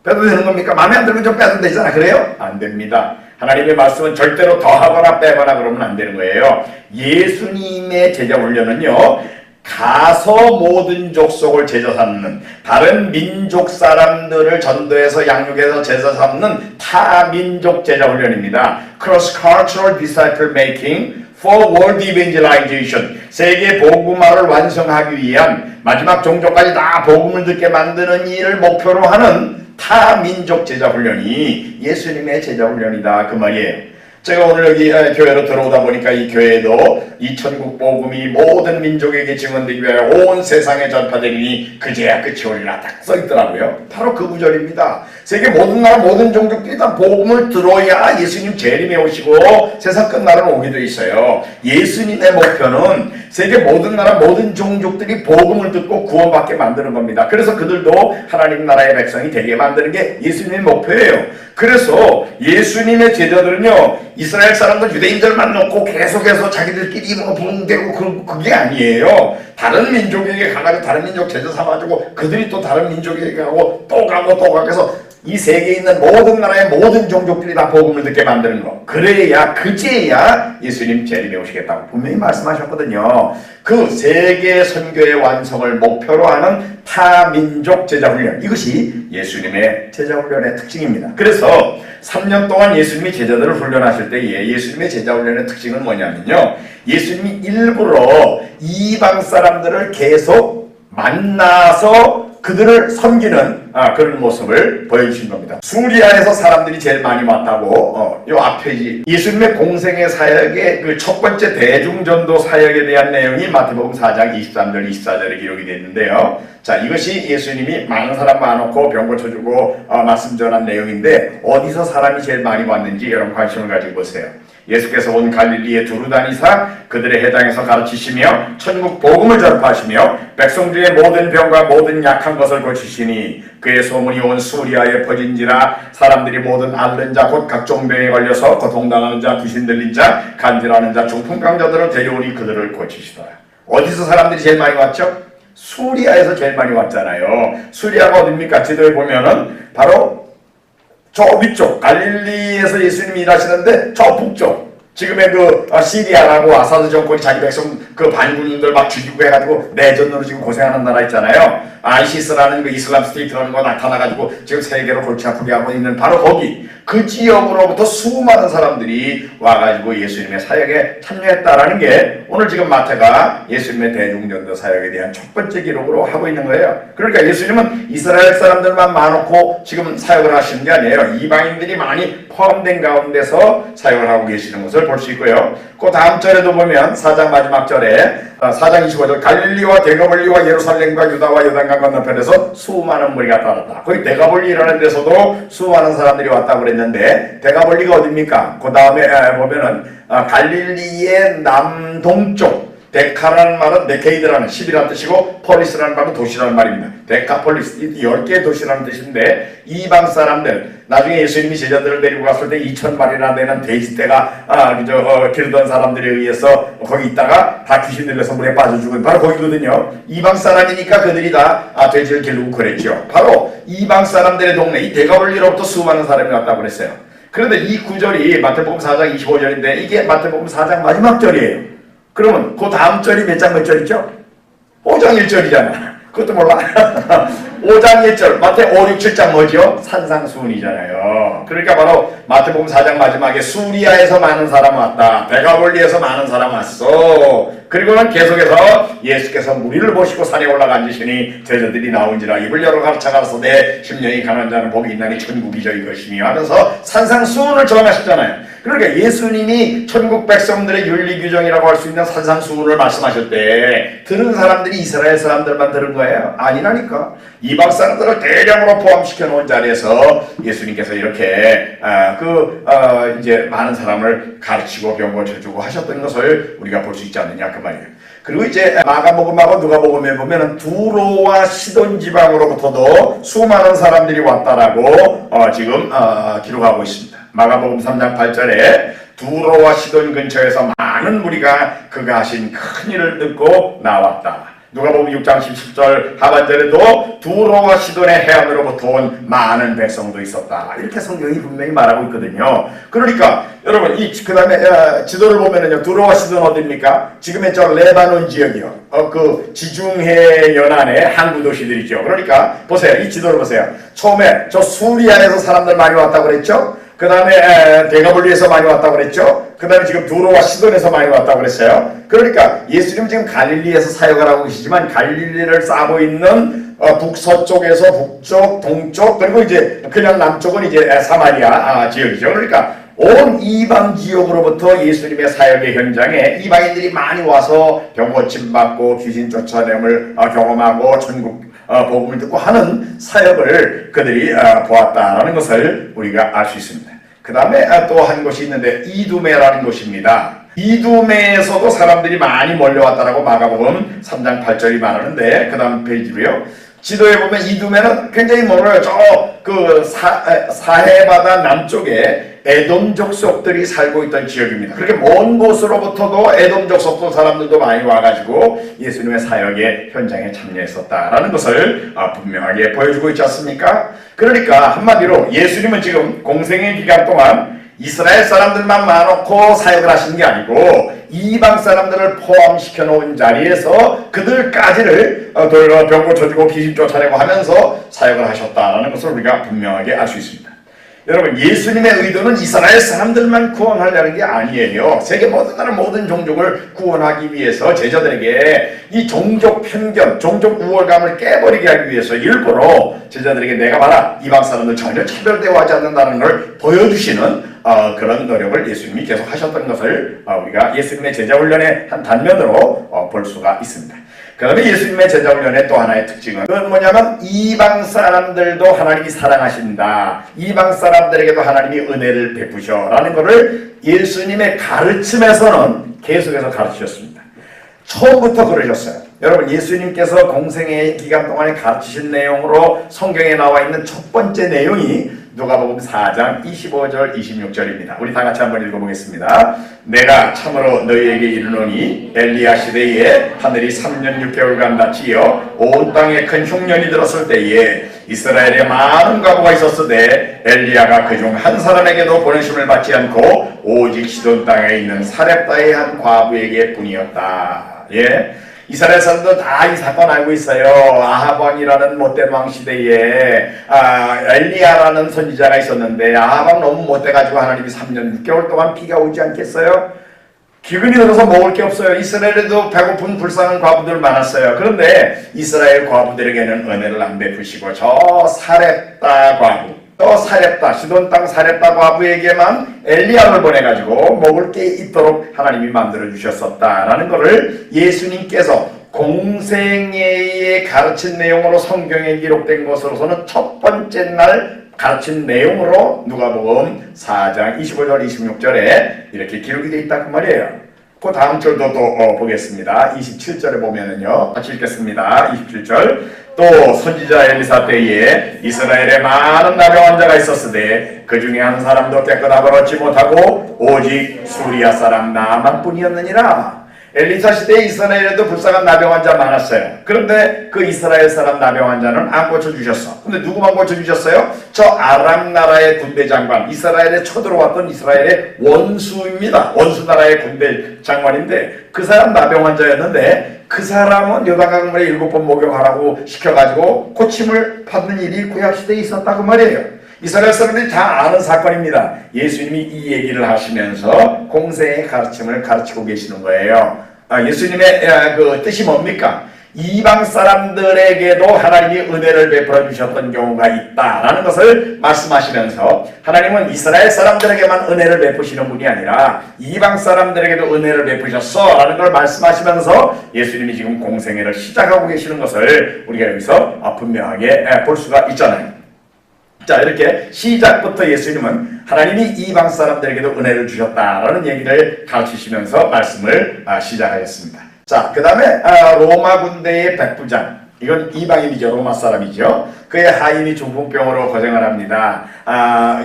[SPEAKER 1] 빼도 되는 겁니까? 마음에 안 들면 좀 빼도 되잖아. 그래요? 안 됩니다. 하나님의 말씀은 절대로 더하거나 빼거나 그러면 안 되는 거예요. 예수님의 제자 훈련은요, 가서 모든 족속을 제자 삼는, 다른 민족 사람들을 전도해서 양육해서 제자 삼는 타민족 제자 훈련입니다. Cross-cultural disciple making for world evangelization. 세계 복음화를 완성하기 위한 마지막 종족까지 다 복음을 듣게 만드는 일을 목표로 하는 타민족 제자 훈련이 예수님의 제자 훈련이다, 그 말이에요. 제가 오늘 여기 교회로 들어오다 보니까 이 교회도 이 천국 복음이 모든 민족에게 증언되기 위하여 온 세상에 전파되리니 그제야 끝이 오리라 딱 써있더라고요. 바로 그 구절입니다. 세계 모든 나라 모든 종족들이 다 복음을 들어야 예수님 재림에 오시고 세상 끝날은 오게 돼 있어요. 예수님의 목표는 세계 모든 나라 모든 종족들이 복음을 듣고 구원받게 만드는 겁니다. 그래서 그들도 하나님 나라의 백성이 되게 만드는 게 예수님의 목표예요. 그래서 예수님의 제자들은요, 이스라엘 사람들 유대인들만 놓고 계속해서 자기들끼리 뭐 붕대고 그게 아니에요. 다른 민족에게 가가지고 다른 민족 제자 삼아주고 그들이 또 다른 민족에게 가고 또 가고 또 가고 해서 이 세계에 있는 모든 나라의 모든 종족들이 다 복음을 듣게 만드는 거. 그래야 그제야 예수님 재림에 오시겠다고 분명히 말씀하셨거든요. 그 세계 선교의 완성을 목표로 하는 타민족 제자훈련, 이것이 예수님의 제자훈련의 특징입니다. 그래서 3년 동안 예수님이 제자들을 훈련하실 때에 예수님의 제자훈련의 특징은 뭐냐면요, 예수님이 일부러 이방 사람들을 계속 만나서 그들을 섬기는 그런 모습을 보여주신 겁니다. 수리아에서 사람들이 제일 많이 왔다고, 요 앞에 예수님의 공생의 사역의 그 첫 번째 대중전도 사역에 대한 내용이 마태복음 4장 23절 24절에 기록이 되어 있는데요. 자, 이것이 예수님이 많은 사람 많고 병 고쳐주고 말씀 전한 내용인데, 어디서 사람이 제일 많이 왔는지 여러분 관심을 가지고 보세요. 예수께서 온 갈릴리에 두루 다니사 그들의 회당에서 가르치시며 천국 복음을 전파하시며 백성 중에 모든 병과 모든 약한 것을 고치시니 그의 소문이 온 수리아에 퍼진지라 사람들이 모든 앓는 자 곧 각종 병에 걸려서 고통당하는 자, 귀신 들린 자, 간질하는 자, 중풍병자들을 데려오니 그들을 고치시더라. 어디서 사람들이 제일 많이 왔죠? 수리아에서 제일 많이 왔잖아요. 수리아가 어딥니까? 지도에 보면은 바로 저 위쪽, 갈릴리에서 예수님이 일하시는데 저 북쪽, 지금의 그 시리아라고 아사드 정권이 자기 백성 그 반군들 막 죽이고 해가지고 내전으로 지금 고생하는 나라 있잖아요. 아이시스라는 그 이슬람 스테이트라는 거 나타나가지고 지금 세계로 골치 아프게 하고 있는 바로 거기, 그 지역으로부터 수많은 사람들이 와가지고 예수님의 사역에 참여했다라는 게 오늘 지금 마태가 예수님의 대중전도 사역에 대한 첫 번째 기록으로 하고 있는 거예요. 그러니까 예수님은 이스라엘 사람들만 많고 지금 사역을 하시는 게 아니에요. 이방인들이 많이 포함된 가운데서 사역을 하고 계시는 것을 볼 수 있고요. 그 다음 절에도 보면 4장 마지막 절에 4장 25절 갈릴리와 데가볼리와 예루살렘과 유다와 요단강 건너편에서 수많은 무리가 따랐다. 거기 데가볼리라는 데서도 수많은 사람들이 왔다고 그랬는데 데가볼리가 어딥니까? 그 다음에 보면은 갈릴리의 남동쪽, 데카라는 말은 데케이드라는 10이라는 뜻이고 폴리스라는 말은 도시라는 말입니다. 데카폴리스, 10개의 도시라는 뜻인데 이방 사람들, 나중에 예수님이 제자들을 데리고 갔을 때 2,000마리나 되는 돼지떼가 기르던 사람들에 의해서 거기 있다가 다 귀신 들려서 물에 빠져 죽은 바로 거기거든요. 이방 사람이니까 그들이 다 돼지를 기르고 그랬죠. 바로 이방 사람들의 동네, 이 데가볼리로부터 수많은 사람이 왔다고 그랬어요. 그런데 이 구절이 마태복음 4장 25절인데 이게 마태복음 4장 마지막 절이에요. 그러면 그 다음 절이 몇 장 몇 절이죠? 5장 1절이잖아. 그것도 몰라. 5장 1절, 마태 5, 6, 7장 뭐죠? 산상수훈이잖아요. 그러니까 바로 마태복음 4장 마지막에 수리아에서 많은 사람 왔다, 데가볼리에서 많은 사람 왔어. 그리고는 계속해서 예수께서 무리를 보시고 산에 올라가 앉으시니 제자들이 나온지라 입을 열어 가르쳐 가라사대 심령이 가난한 자는 복이 있나니 천국이 저희 것이니 하면서 산상수훈을 전하셨잖아요. 그러니까 예수님이 천국 백성들의 윤리규정이라고 할 수 있는 산상수훈을 말씀하셨대. 들은 사람들이 이스라엘 사람들만 들은 거예요? 아니라니까. 이방 사람들을 대량으로 포함시켜 놓은 자리에서 예수님께서 이렇게 이제 많은 사람을 가르치고 병 고쳐주고 하셨던 것을 우리가 볼 수 있지 않느냐 그 말이에요. 그리고 이제 마가복음하고 누가복음에 보면은 두로와 시돈 지방으로부터도 수많은 사람들이 왔다라고 지금 기록하고 있습니다. 마가복음 3장 8절에 두로와 시돈 근처에서 많은 무리가 그가 하신 큰 일을 듣고 나왔다. 누가복음 6장 17절 하반절에도 두로와 시돈의 해안으로부터 온 많은 백성도 있었다. 이렇게 성경이 분명히 말하고 있거든요. 그러니까 여러분 그 다음에 지도를 보면은요, 두로와 시돈 어디입니까? 지금의 저 레바논 지역이요. 그 지중해 연안의 항구 도시들이죠. 그러니까 보세요. 이 지도를 보세요. 처음에 저 수리아에서 사람들 많이 왔다고 그랬죠. 그 다음에 대가볼리에서 많이 왔다고 그랬죠. 그 다음에 지금 두로와 시돈에서 많이 왔다고 그랬어요. 그러니까 예수님 지금 갈릴리에서 사역을 하고 계시지만 갈릴리를 싸고 있는 북서쪽에서 북쪽, 동쪽, 그리고 이제 그냥 남쪽은 이제 사마리아 지역이죠. 그러니까 온 이방 지역으로부터 예수님의 사역의 현장에 이방인들이 많이 와서 병 고침 받고 귀신 쫓아냄을 경험하고 천국 복음을 듣고 하는 사역을 그들이 보았다라는 것을 우리가 알 수 있습니다. 그 다음에 또 한 곳이 있는데 이두메라는 곳입니다. 이두메에서도 사람들이 많이 몰려왔다라고 마가복음 3장 8절이 말하는데, 그 다음 페이지로요. 지도에 보면 이두메는 굉장히 멀어요. 그 사해바다 남쪽에 에돔 족속들이 살고 있던 지역입니다. 그렇게 먼 곳으로부터도 에돔 족속도 사람들도 많이 와가지고 예수님의 사역의 현장에 참여했었다라는 것을 분명하게 보여주고 있지 않습니까? 그러니까 한마디로 예수님은 지금 공생의 기간 동안 이스라엘 사람들만 많고 사역을 하신 게 아니고 이방 사람들을 포함시켜 놓은 자리에서 그들까지를 병 고쳐주고 귀신 쫓아내고 하면서 사역을 하셨다라는 것을 우리가 분명하게 알 수 있습니다. 여러분, 예수님의 의도는 이스라엘 사람들만 구원하려는 게 아니에요. 세계 모든 나라 모든 종족을 구원하기 위해서 제자들에게 이 종족 편견, 종족 우월감을 깨버리게 하기 위해서 일부러 제자들에게 내가 봐라, 이방 사람들 전혀 차별대우하지 않는다는 걸 보여주시는 그런 노력을 예수님이 계속 하셨던 것을 우리가 예수님의 제자훈련의 한 단면으로 볼 수가 있습니다. 그 다음에 예수님의 제자훈련의 또 하나의 특징은 그건 뭐냐면 이방 사람들도 하나님이 사랑하신다, 이방 사람들에게도 하나님이 은혜를 베푸셔 라는 것을 예수님의 가르침에서는 계속해서 가르치셨습니다. 처음부터 그러셨어요. 여러분, 예수님께서 공생의 기간 동안에 가르치신 내용으로 성경에 나와 있는 첫 번째 내용이 누가복음 4장 25절 26절입니다. 우리 다 같이 한번 읽어보겠습니다. 내가 참으로 너희에게 이르노니 엘리야 시대에 하늘이 3년 6개월간 닫히어 온 땅에 큰 흉년이 들었을 때에 이스라엘에 많은 과부가 있었으되 엘리야가 그중 한 사람에게도 보내심을 받지 않고 오직 시돈 땅에 있는 사렙다의 한 과부에게 뿐이었다. 예. 이스라엘 사람도 다 이 사건 알고 있어요. 아합 왕이라는 못된 왕 시대에 엘리야라는 선지자가 있었는데 아합 왕 너무 못돼가지고 하나님이 3년 6개월 동안 비가 오지 않겠어요? 기근이 들어서 먹을 게 없어요. 이스라엘에도 배고픈 불쌍한 과부들 많았어요. 그런데 이스라엘 과부들에게는 은혜를 안 베푸시고 저 사렙다 과부, 사렙다, 시돈 땅 사렙다 과부에게만 엘리야를 보내가지고 먹을 게 있도록 하나님이 만들어주셨었다라는 것을 예수님께서 공생애에 가르친 내용으로 성경에 기록된 것으로서는 첫 번째 날 가르친 내용으로 누가복음 4장 25절 26절에 이렇게 기록이 되어 있다 그 말이에요. 그 다음 절도 또 보겠습니다. 27절에 보면은요, 같이 읽겠습니다. 27절. 또 선지자 엘리사 때에 이스라엘에 많은 나병 환자가 있었으되 그 중에 한 사람도 깨끗함을 얻지 못하고 오직 수리아 사람 나만뿐이었느니라. 엘리사 시대에 이스라엘에도 불쌍한 나병 환자 많았어요. 그런데 그 이스라엘 사람 나병 환자는 안 고쳐주셨어. 근데 누구만 고쳐주셨어요? 저 아람 나라의 군대 장관, 이스라엘에 쳐들어왔던 이스라엘의 원수입니다. 원수 나라의 군대 장관인데 그 사람 나병 환자였는데 그 사람은 요단강물에 7번 목욕하라고 시켜가지고 고침을 받는 일이 구약시대에 있었다 그 말이에요. 이스라엘 사람들이 다 아는 사건입니다. 예수님이 이 얘기를 하시면서 공생의 가르침을 가르치고 계시는 거예요. 예수님의 그 뜻이 뭡니까? 이방 사람들에게도 하나님이 은혜를 베풀어 주셨던 경우가 있다라는 것을 말씀하시면서 하나님은 이스라엘 사람들에게만 은혜를 베푸시는 분이 아니라 이방 사람들에게도 은혜를 베푸셨어 라는 걸 말씀하시면서 예수님이 지금 공생애를 시작하고 계시는 것을 우리가 여기서 분명하게 볼 수가 있잖아요. 자, 이렇게 시작부터 예수님은 하나님이 이방 사람들에게도 은혜를 주셨다라는 얘기를 가르치시면서 말씀을 시작하였습니다. 자, 그 다음에 로마 군대의 백부장, 이건 이방인이죠. 로마 사람이죠. 그의 하인이 중풍병으로 고생을 합니다.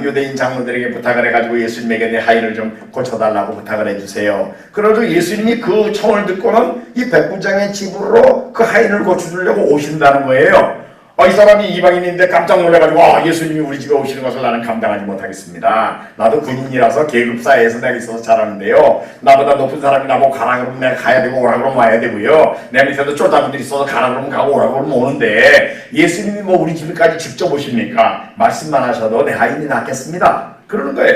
[SPEAKER 1] 유대인 장로들에게 부탁을 해가지고 예수님에게 내 하인을 좀 고쳐달라고 부탁을 해주세요. 그러도 예수님이 그 청을 듣고는 이 백부장의 집으로 그 하인을 고쳐주려고 오신다는 거예요. 이 사람이 이방인인데 깜짝 놀라가지고 예수님이 우리 집에 오시는 것을 나는 감당하지 못하겠습니다. 나도 군인이라서 계급 사회에서 내가 있어서 잘하는데요. 나보다 높은 사람이 나보고 가라 그러면 내가 가야 되고 오라 그러면 와야 되고요. 내 밑에도 쫄다분들이 있어서 가라 그러면 가고 오라 그러면 오는데 예수님이 뭐 우리 집까지 직접 오십니까? 말씀만 하셔도 내 하인이 낫겠습니다. 그러는 거예요.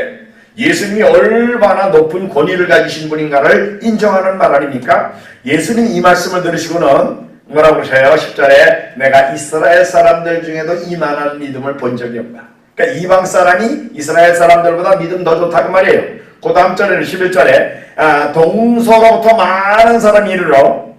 [SPEAKER 1] 예수님이 얼마나 높은 권위를 가지신 분인가를 인정하는 말 아닙니까? 예수님 이 말씀을 들으시고는 뭐라고 그러셔요? 10절에 내가 이스라엘 사람들 중에도 이만한 믿음을 본 적이 없다. 그러니까 이방 사람이 이스라엘 사람들보다 믿음 더 좋다고 말이에요. 그 다음 절에는 11절에 동서로부터 많은 사람이 이르러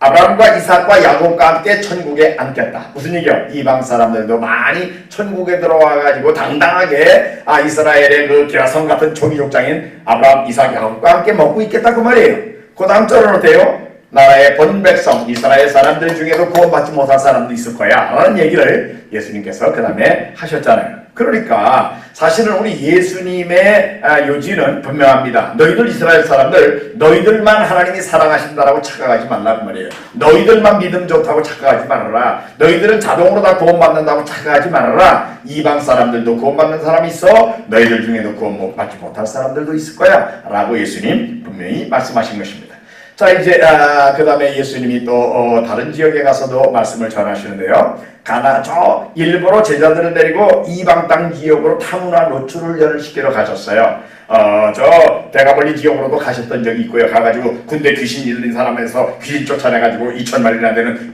[SPEAKER 1] 아브라함과 이삭과 야곱과 함께 천국에 앉겠다. 무슨 얘기요? 이방 사람들도 많이 천국에 들어와가지고 당당하게 이스라엘의 그 기라성 같은 종이족장인 아브라함, 이삭, 야곱과 함께 먹고 있겠다 그 말이에요. 그 다음 절은 어때요? 나라의 본백성 이스라엘 사람들 중에도 구원받지 못한 사람도 있을 거야 라는 얘기를 예수님께서 그 다음에 하셨잖아요. 그러니까 사실은 우리 예수님의 요지는 분명합니다. 너희들 이스라엘 사람들 너희들만 하나님이 사랑하신다라고 착각하지 말라고 말이에요. 너희들만 믿음 좋다고 착각하지 말아라. 너희들은 자동으로 다 구원받는다고 착각하지 말아라. 이방 사람들도 구원받는 사람이 있어. 너희들 중에도 구원받지 못할 사람들도 있을 거야 라고 예수님 분명히 말씀하신 것입니다. 자, 이제 그 다음에 예수님이 또 다른 지역에 가서도 말씀을 전하시는데요. 저 일부러 제자들을 데리고 이방 땅 지역으로 타문화 노출훈련을 시키러 가셨어요. 저 대가벌리 지역으로도 가셨던 적이 있고요. 가가지고 군대 귀신 들린 사람에서 귀신 쫓아내가지고 2,000마리나 되는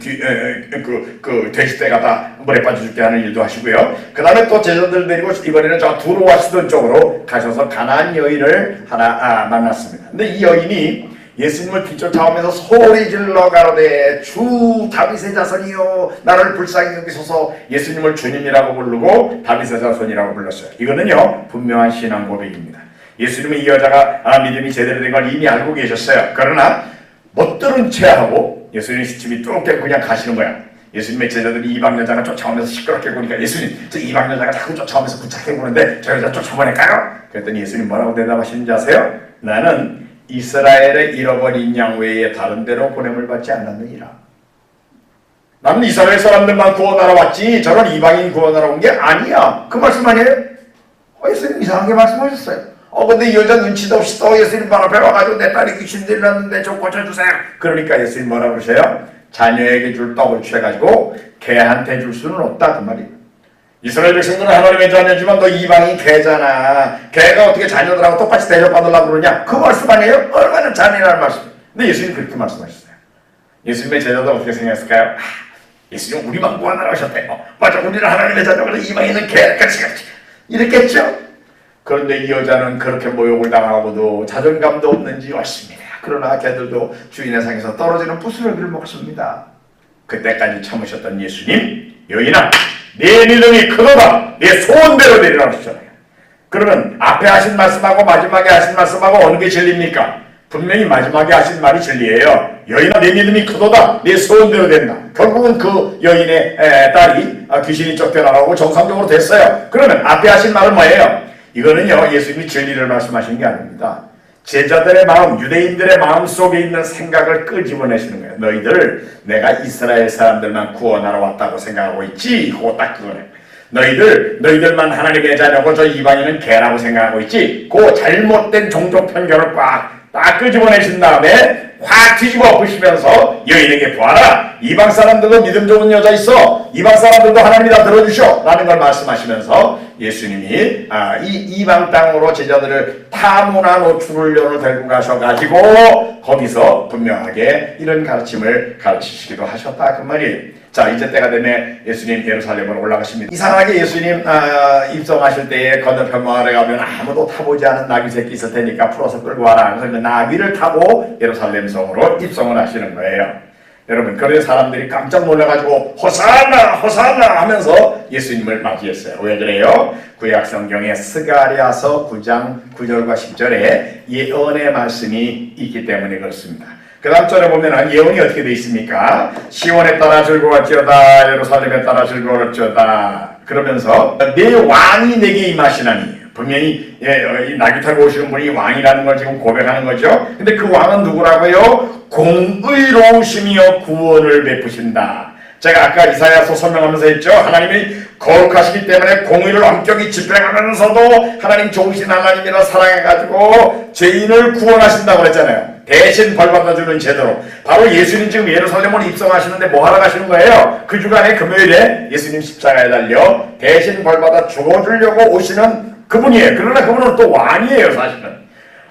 [SPEAKER 1] 그 돼지떼가 다 물에 빠져 죽게 하는 일도 하시고요. 그 다음에 또 제자들 데리고 이번에는 저 두로와 시돈 쪽으로 가셔서 가나안 여인을 하나 만났습니다. 근데 이 여인이 예수님을 뒤쫓아오면서 소리 질러 가로되 주 다윗의 자손이요 나를 불쌍히 여기소서. 예수님을 주님이라고 부르고 다윗의 자손이라고 불렀어요. 이거는요 분명한 신앙 고백입니다. 예수님은 이 여자가 믿음이 제대로 된 걸 이미 알고 계셨어요. 그러나 못 들은 채 하고 예수님 시침이 뚝 깨고 그냥 가시는 거야. 예수님의 제자들이 이방 여자가 쫓아오면서 시끄럽게 보니까 예수님 저 이방 여자가 자꾸 쫓아오면서 구차게 보는데 저 여자 쫓아보낼까요? 그랬더니 예수님 뭐라고 대답하시는지 아세요? 나는 이스라엘의 잃어버린 양 외에 다른 데로 보냄을 받지 않았느니라. 나는 이스라엘 사람들만 구원하러 왔지 저런 이방인 구원하러 온 게 아니야. 그 말씀 아니에요? 예수님 이상하게 말씀하셨어요. 근데 이 여자 눈치도 없이 또 예수님 발 앞에 와가지고 내 딸이 귀신 들렸는데 좀 고쳐주세요. 그러니까 예수님 뭐라고 그러세요? 자녀에게 줄 떡을 취해가지고 개한테 줄 수는 없다 그 말이에요. 이스라엘 백성들은 하나님의 자녀지만 너 이방인 개잖아. 개가 어떻게 자녀들하고 똑같이 대접받으려고 그러냐? 그 말씀 아니에요? 얼마나 잔인한 말씀. 근데 예수님 그렇게 말씀하셨어요. 예수님의 제자들 어떻게 생각했을까요? 예수님 우리만 구원하러 오셨대요. 맞아, 우리는 하나님의 자녀가 이방인은 개같이 이랬겠죠? 그런데 이 여자는 그렇게 모욕을 당하고도 자존감도 없는지 왔습니다. 그러나 개들도 주인의 상에서 떨어지는 부스러기를 먹습니다. 그때까지 참으셨던 예수님, 여인아 내 믿음이 크도다. 내 소원대로 되리라 하셨잖아요. 그러면 앞에 하신 말씀하고 마지막에 하신 말씀하고 어느 게 진리입니까? 분명히 마지막에 하신 말이 진리예요. 여인아 내 믿음이 크도다. 내 소원대로 된다. 결국은 그 여인의 딸이 귀신이 쫓겨나가고 정상적으로 됐어요. 그러면 앞에 하신 말은 뭐예요? 이거는요 예수님이 진리를 말씀하신 게 아닙니다. 제자들의 마음, 유대인들의 마음 속에 있는 생각을 끄집어내시는 거예요. 너희들 내가 이스라엘 사람들만 구원하러 왔다고 생각하고 있지? 그거 딱 그거네. 너희들만 하나님의 자녀고 저 이방인은 개라고 생각하고 있지? 그 잘못된 종족 편견을 딱 끄집어내신 다음에 확 뒤집어 엎으시면서 여인에게 보아라. 이방 사람들도 믿음 좋은 여자 있어. 이방 사람들도 하나님이 다 들어주셔. 라는 걸 말씀하시면서 예수님이 이 이방 땅으로 제자들을 타문화 노출훈련을 데리고 가셔가지고 거기서 분명하게 이런 가르침을 가르치시기도 하셨다 그 말이에요. 자 이제 때가 되면 예수님 예루살렘으로 올라가십니다. 이상하게 예수님 입성하실 때에 건너편 마을에 가면 아무도 타보지 않은 나귀 새끼 있을 테니까 풀어서 끌고 와라. 그래서 나귀를 타고 예루살렘 성으로 입성을 하시는 거예요. 여러분 그런 사람들이 깜짝 놀라가지고 호산나 호산나 하면서 예수님을 맞이했어요. 왜 그래요? 구약 성경에 스가랴서 9장 9절과 10절에 예언의 말씀이 있기 때문에 그렇습니다. 그 다음 절에 보면은 예언이 어떻게 되어 있습니까? 시온에 따라 즐거웠지어다 예루살렘에 따라 즐거웠지어다 그러면서 내 왕이 내게 임하시나니 분명히 이 나귀 타고 오시는 분이 왕이라는 걸 지금 고백하는 거죠. 근데 그 왕은 누구라고요? 공의로우시며 구원을 베푸신다. 제가 아까 이사야서 설명하면서 했죠. 하나님이 거룩하시기 때문에 공의를 엄격히 집행하면서도 하나님 좋으신 하나님이라 사랑해가지고 죄인을 구원하신다고 그랬잖아요. 대신 벌받아주는 제도로. 바로 예수님 지금 예루살렘으로 입성하시는데 뭐 하러 가시는 거예요? 그 주간에 금요일에 예수님 십자가에 달려 대신 벌받아 죽어주려고 오시는 그분이에요. 그러나 그분은 또 왕이에요. 사실은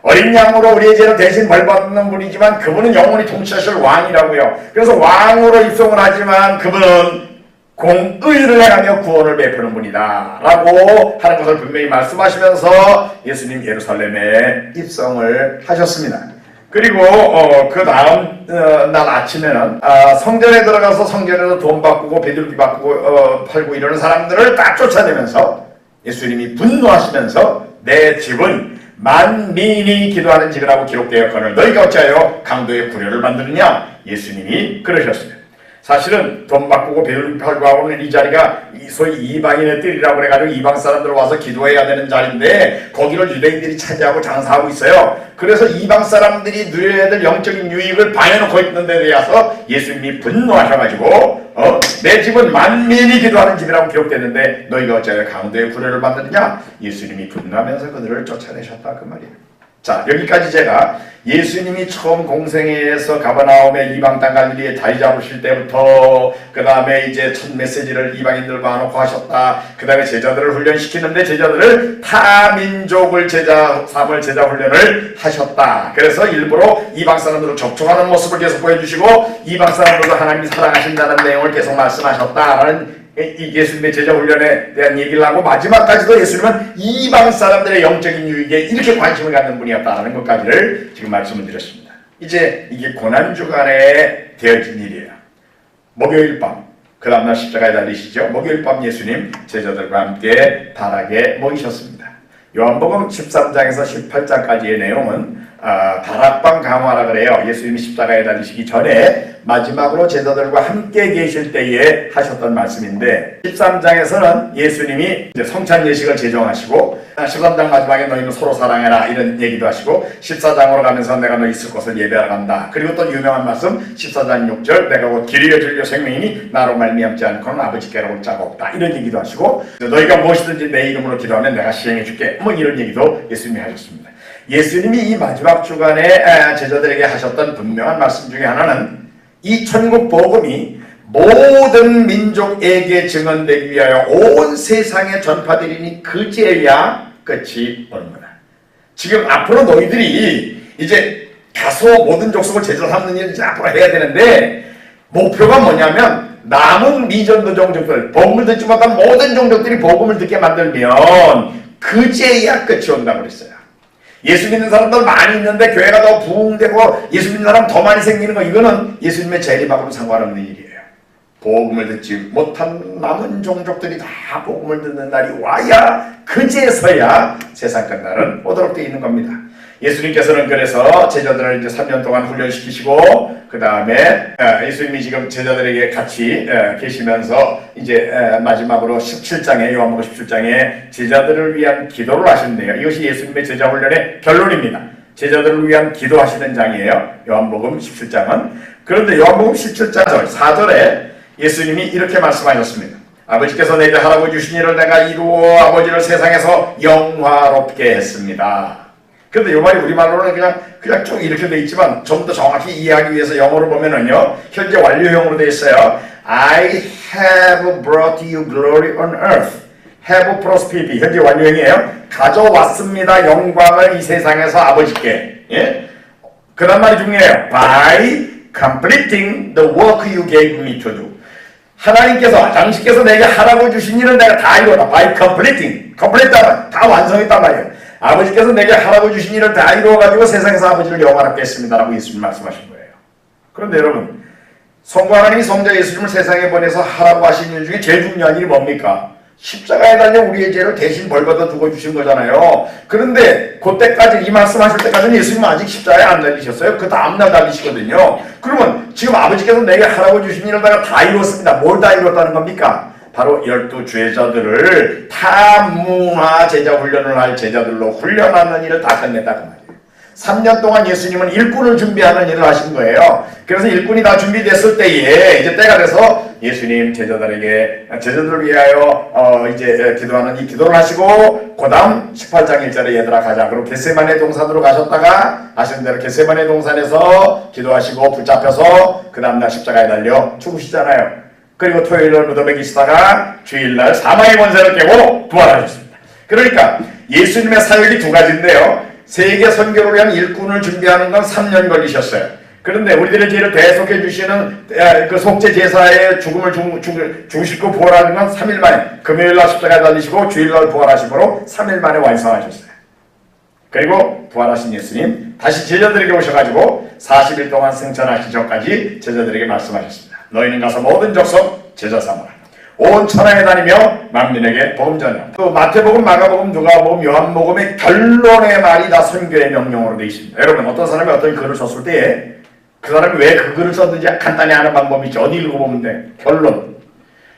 [SPEAKER 1] 어린 양으로 우리의 죄를 대신 벌받는 분이지만 그분은 영원히 통치하실 왕이라고요. 그래서 왕으로 입성을 하지만 그분은 공의를 행하며 구원을 베푸는 분이다 라고 하는 것을 분명히 말씀하시면서 예수님 예루살렘에 입성을 하셨습니다. 그리고 그 다음 날 아침에는 성전에 들어가서 성전에서 돈 바꾸고 비둘기 바꾸고 팔고 이러는 사람들을 다 쫓아내면서 예수님이 분노하시면서 내 집은 만민이 기도하는 집이라고 기록되었거늘 너희가 어찌하여 강도의 구려를 만드느냐 예수님이 그러셨어요. 사실은 돈 바꾸고 비둘기 팔고 하고는 이 자리가 소위 이방인의 뜰이라고 그래가지고 이방 사람들 와서 기도해야 되는 자리인데 거기를 유대인들이 차지하고 장사하고 있어요. 그래서 이방 사람들이 누려야 될 영적인 유익을 방해놓고 있는 데 대해서 예수님이 분노하셔가지고 내 집은 만민이 기도하는 집이라고 기록됐는데 너희가 어찌하여 강도의 구려를 만드느냐 예수님이 분노하면서 그들을 쫓아내셨다 그 말이에요. 자, 여기까지 제가 예수님이 처음 공생애에서 가버나움의 이방 땅 갈릴리에 자리 잡으실 때부터 그 다음에 이제 첫 메시지를 이방인들과 놓고 하셨다. 그 다음에 제자들을 훈련시키는데 제자들을 타민족을 제자 삼을 제자 훈련을 하셨다. 그래서 일부러 이방 사람들을 접촉하는 모습을 계속 보여주시고 이방 사람들도 하나님이 사랑하신다는 내용을 계속 말씀하셨다라는 이 예수님의 제자 훈련에 대한 얘기를 하고 마지막까지도 예수님은 이방 사람들의 영적인 유익에 이렇게 관심을 갖는 분이었다는 것까지를 지금 말씀을 드렸습니다. 이제 이게 고난주간에 되어진 일이에요. 목요일 밤, 그 다음날 십자가에 달리시죠. 목요일 밤 예수님 제자들과 함께 다락에 모이셨습니다. 요한복음 13장에서 18장까지의 내용은 다락방 강화라 그래요. 예수님이 십자가에 달리시기 전에 마지막으로 제자들과 함께 계실 때에 하셨던 말씀인데 13장에서는 예수님이 이제 성찬 예식을 제정하시고 13장 마지막에 너희는 서로 사랑해라 이런 얘기도 하시고 14장으로 가면서 내가 너희 있을 곳을 예배하러 간다. 그리고 또 유명한 말씀 14장 6절 내가 곧 길이요 진리요 생명이니 나로 말미암지 않고는 아버지께로 올 자가 없다 이런 얘기도 하시고 너희가 무엇이든지 내 이름으로 기도하면 내가 시행해 줄게 뭐 이런 얘기도 예수님이 하셨습니다. 예수님이 이 마지막 주간에 제자들에게 하셨던 분명한 말씀 중에 하나는 이 천국 복음이 모든 민족에게 증언되기 위하여 온 세상에 전파되리니 그제야 끝이 오는구나. 지금 앞으로 너희들이 이제 가서 모든 족속을 제자 삼는 일을 이제 앞으로 해야 되는데 목표가 뭐냐면 남은 미전도 종족들 복음을 듣지 못한 모든 종족들이 복음을 듣게 만들면 그제야 끝이 온다고 그랬어요. 예수 믿는 사람들 많이 있는데 교회가 더 부흥되고 예수 믿는 사람 더 많이 생기는 거 이거는 예수님의 재림하고는 상관없는 일이에요. 복음을 듣지 못한 남은 종족들이 다 복음을 듣는 날이 와야 그제서야 세상 끝날은 오도록 되어 있는 겁니다. 예수님께서는 그래서 제자들을 이제 3년 동안 훈련시키시고 그 다음에 예수님이 지금 제자들에게 같이 계시면서 이제 마지막으로 17장에 요한복음 17장에 제자들을 위한 기도를 하시는데요. 이것이 예수님의 제자 훈련의 결론입니다. 제자들을 위한 기도하시는 장이에요. 요한복음 17장은. 그런데 요한복음 17장 4절에 예수님이 이렇게 말씀하셨습니다. 아버지께서 내게 하라고 주신 일을 내가 이루어 아버지를 세상에서 영화롭게 했습니다. 근데 이 말이 우리말로는 그냥 쭉 이렇게 돼 있지만 좀 더 정확히 이해하기 위해서 영어로 보면은요, 현재 완료형으로 돼 있어요. I have brought you glory on earth. have prosperity. 현재 완료형이에요. 가져왔습니다. 영광을 이 세상에서 아버지께. 예? 그 다음 말이 중요해요. By completing the work you gave me to do. 하나님께서, 당신께서 내게 하라고 주신 일은 내가 다 이루었다. By completing. complete 하면 다 완성했단 말이에요. 아버지께서 내게 하라고 주신 일을 다 이루어가지고 세상에서 아버지를 영화롭게 했습니다. 라고 예수님 말씀하신 거예요. 그런데 여러분, 성부 하나님이 성자 예수님을 세상에 보내서 하라고 하신 일 중에 제일 중요한 일이 뭡니까? 십자가에 달려 우리의 죄를 대신 벌받아 죽어주신 거잖아요. 그런데 그때까지 이 말씀하실 때까지는 예수님은 아직 십자가에 안 달리셨어요. 그 다음날 달리시거든요. 그러면 지금 아버지께서 내게 하라고 주신 일을 다 이뤘습니다. 뭘 다 이뤘다는 겁니까? 바로 12 제자들을 탐문화 제자 훈련을 할 제자들로 훈련하는 일을 다 끝냈다 그 말이에요. 3년 동안 예수님은 일꾼을 준비하는 일을 하신 거예요. 그래서 일꾼이 다 준비됐을 때에 이제 때가 돼서 예수님 제자들을 위하여 이제 기도하는 이 기도를 하시고 그 다음 18장 1절에 얘들아 가자. 그리고 겟세마네 동산으로 가셨다가 아시는 대로 겟세마네 동산에서 기도하시고 붙잡혀서 그 다음날 십자가에 달려 죽으시잖아요. 그리고 토요일날 무덤에 계시다가 주일날 사망의 권세를 깨고 부활하셨습니다. 그러니까 예수님의 사역이 두 가지인데요. 세계 선교를 위한 일꾼을 준비하는 건 3년 걸리셨어요. 그런데 우리들의 죄를 대속해 주시는 그 속죄 제사의 죽음을 죽으시고 부활하는 건 3일 만에, 금요일날 십자가에 달리시고 주일날 부활하심으로 3일 만에 완성하셨어요. 그리고 부활하신 예수님 다시 제자들에게 오셔가지고 40일 동안 승천하시기 전까지 제자들에게 말씀하셨습니다. 너희는 가서 모든 족속 제자 삼으라. 온 천하에 다니며 만민에게 복음 전하라. 또 마태복음, 마가복음, 누가복음, 요한복음의 결론의 말이 다 선교의 명령으로 되어 있습니다. 여러분 어떤 사람이 어떤 글을 썼을 때에 그 사람이 왜 그 글을 썼는지 간단히 아는 방법이 있죠. 어디 읽어보면 돼. 결론.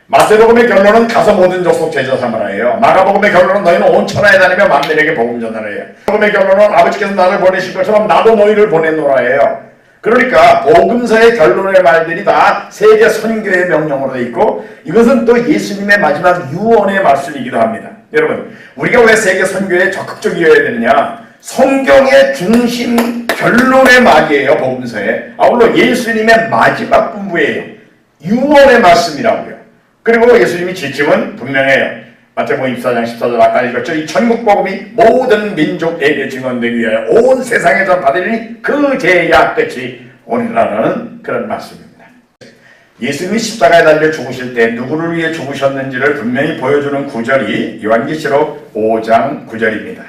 [SPEAKER 1] 마태복음의 결론은 가서 모든 족속 제자 삼으라예요. 마가복음의 결론은 너희는 온 천하에 다니며 만민에게 복음 전하라예요. 복음의 결론은 아버지께서 나를 보내실 것처럼 나도 너희를 보내노라예요. 그러니까 복음서의 결론의 말들이 다 세계 선교의 명령으로 되어 있고 이것은 또 예수님의 마지막 유언의 말씀이기도 합니다. 여러분 우리가 왜 세계 선교에 적극적이어야 되느냐? 성경의 중심 결론의 말이에요. 복음서에. 아울러 예수님의 마지막 분부예요. 유언의 말씀이라고요. 그리고 예수님이 지침은 분명해요. 마태복음 24장 14절 아까 읽었죠. 이 천국 복음이 모든 민족에게 증언되기 위하여 온 세상에 전파되리니 그 제약 끝이 오리라는 그런 말씀입니다. 예수님이 십자가에 달려 죽으실 때 누구를 위해 죽으셨는지를 분명히 보여주는 구절이 요한계시록 5장 9절입니다.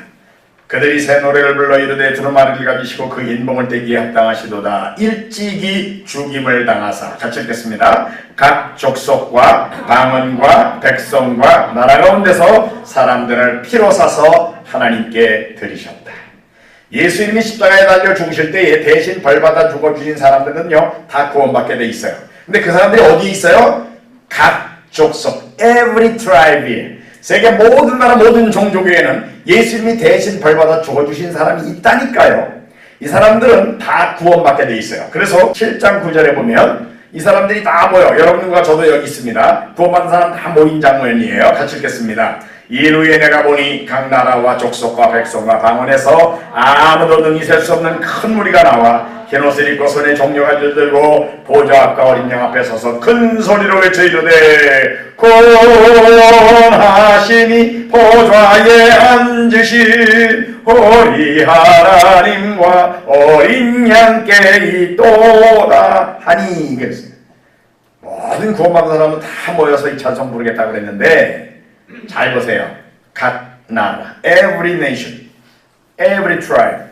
[SPEAKER 1] 그들이 새 노래를 불러 이르되 두루마리를 가지시고 그 인봉을 떼기에 합당하시도다. 일찍이 죽임을 당하사. 같이 읽겠습니다. 각 족속과 방언과 백성과 나라 가운데서 사람들을 피로 사서 하나님께 드리셨다. 예수님이 십자가에 달려 죽으실 때에 대신 벌받아 죽어주신 사람들은요 다 구원받게 돼 있어요. 근데 그 사람들이 어디 있어요? 각 족속, every tribe. 세계 모든 나라 모든 종족에는 예수님이 대신 벌받아 죽어주신 사람이 있다니까요. 이 사람들은 다 구원받게 돼 있어요. 그래서 7장 9절에 보면 이 사람들이 다 모여, 여러분과 저도 여기 있습니다. 구원받은 사람 다 모인 장면이에요. 같이 읽겠습니다. 이후에 내가 보니 각 나라와 족속과 백성과 방언에서 아무도 능히 셀 수 없는 큰 무리가 나와 흰 옷을 입고 손에 종려가지를 들고 보좌 앞과 어린 양 앞에 서서 큰 소리로 외쳐 이르되 구원하시니 보좌에 앉으신 우리 하나님과 어린 양께 있도다 하니 그랬습니다. 모든 구원받은 사람은 다 모여서 이 찬송 부르겠다고 그랬는데 잘 보세요. 각 나라, every nation, every tribe,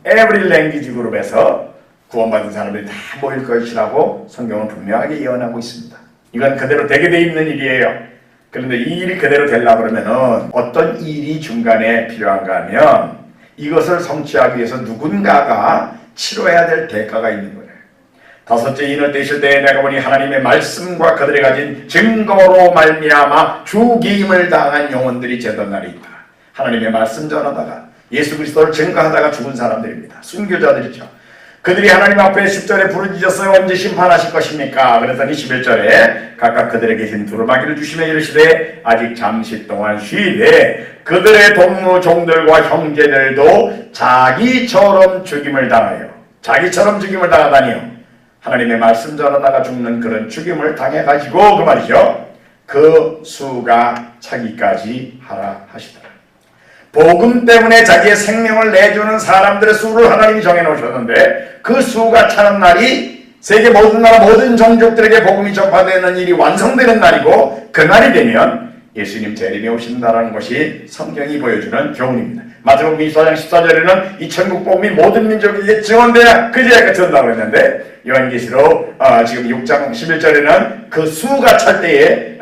[SPEAKER 1] every language 그룹에서 구원받은 사람들이 다 모일 것이라고 성경은 분명하게 예언하고 있습니다. 이건 그대로 되게 돼 있는 일이에요. 그런데 이 일이 그대로 되려고 그러면은 어떤 일이 중간에 필요한가 하면 이것을 성취하기 위해서 누군가가 치러야 될 대가가 있는 거예요. 다섯째 인을 떼실 때에 내가 보니 하나님의 말씀과 그들이 가진 증거로 말미암아 죽임을 당한 영혼들이 제던 날이 있다. 하나님의 말씀 전하다가 예수 그리스도를 증거하다가 죽은 사람들입니다. 순교자들이죠. 그들이 하나님 앞에 10절에 부르짖었어요. 언제 심판하실 것입니까? 그랬더니 11절에 각각 그들에게 흰 두루마기를 주시며 이르시되 아직 잠시 동안 쉬되 그들의 동무 종들과 형제들도 자기처럼 죽임을 당하여 자기처럼 죽임을 당하다니요. 하나님의 말씀 전하다가 죽는 그런 죽임을 당해가지고 그 말이죠. 그 수가 차기까지 하라 하시더라. 복음 때문에 자기의 생명을 내주는 사람들의 수를 하나님이 정해놓으셨는데 그 수가 차는 날이 세계 모든 나라 모든 종족들에게 복음이 전파되는 일이 완성되는 날이고 그 날이 되면 예수님 재림에 오신다라는 것이 성경이 보여주는 교훈입니다. 마태복음 24장 14절에는 이 천국 복음이 모든 민족에게 증언돼야 그제야 끝이 온다고 했는데 요한계시록 지금 6장 11절에는 그 수가 찰 때에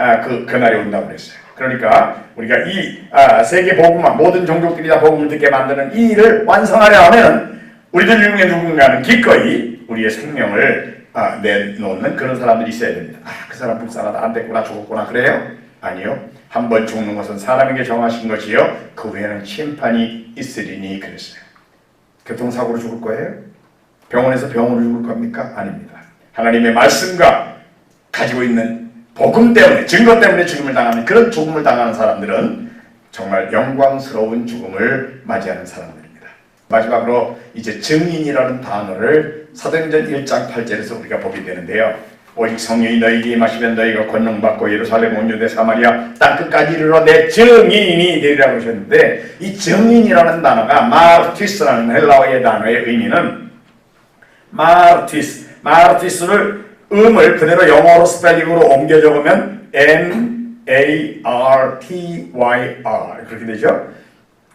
[SPEAKER 1] 그 날이 온다고 그랬어요. 그러니까 우리가 이 세계 복음화 모든 종족들이 다 복음을 듣게 만드는 이 일을 완성하려 하면 우리들 중에 누군가는 기꺼이 우리의 생명을 내놓는 그런 사람들이 있어야 됩니다. 그 사람 불쌍하다, 안 됐구나, 죽었구나, 그래요? 아니요. 한 번 죽는 것은 사람에게 정하신 것이요 그 후에는 심판이 있으리니 그랬어요. 교통사고로 죽을 거예요? 병원에서 병으로 죽을 겁니까? 아닙니다. 하나님의 말씀과 가지고 있는 복음 때문에, 증거 때문에 죽음을 당하는, 그런 죽음을 당하는 사람들은 정말 영광스러운 죽음을 맞이하는 사람들입니다. 마지막으로 이제 증인이라는 단어를 사도행전 1장 8절에서 우리가 보게 되는데요. 오직 성령이 너희에게 임하시면 너희가 권능받고 예루살렘 온 유대 사마리아 땅끝까지 이르러 내 증인이 되리라고 하셨는데, 이 증인이라는 단어가 마르티스라는 헬라어의 단어의 의미는 마르티스를 음을 그대로 영어로 스펠링으로 옮겨 적으면 M-A-R-T-Y-R 그렇게 되죠.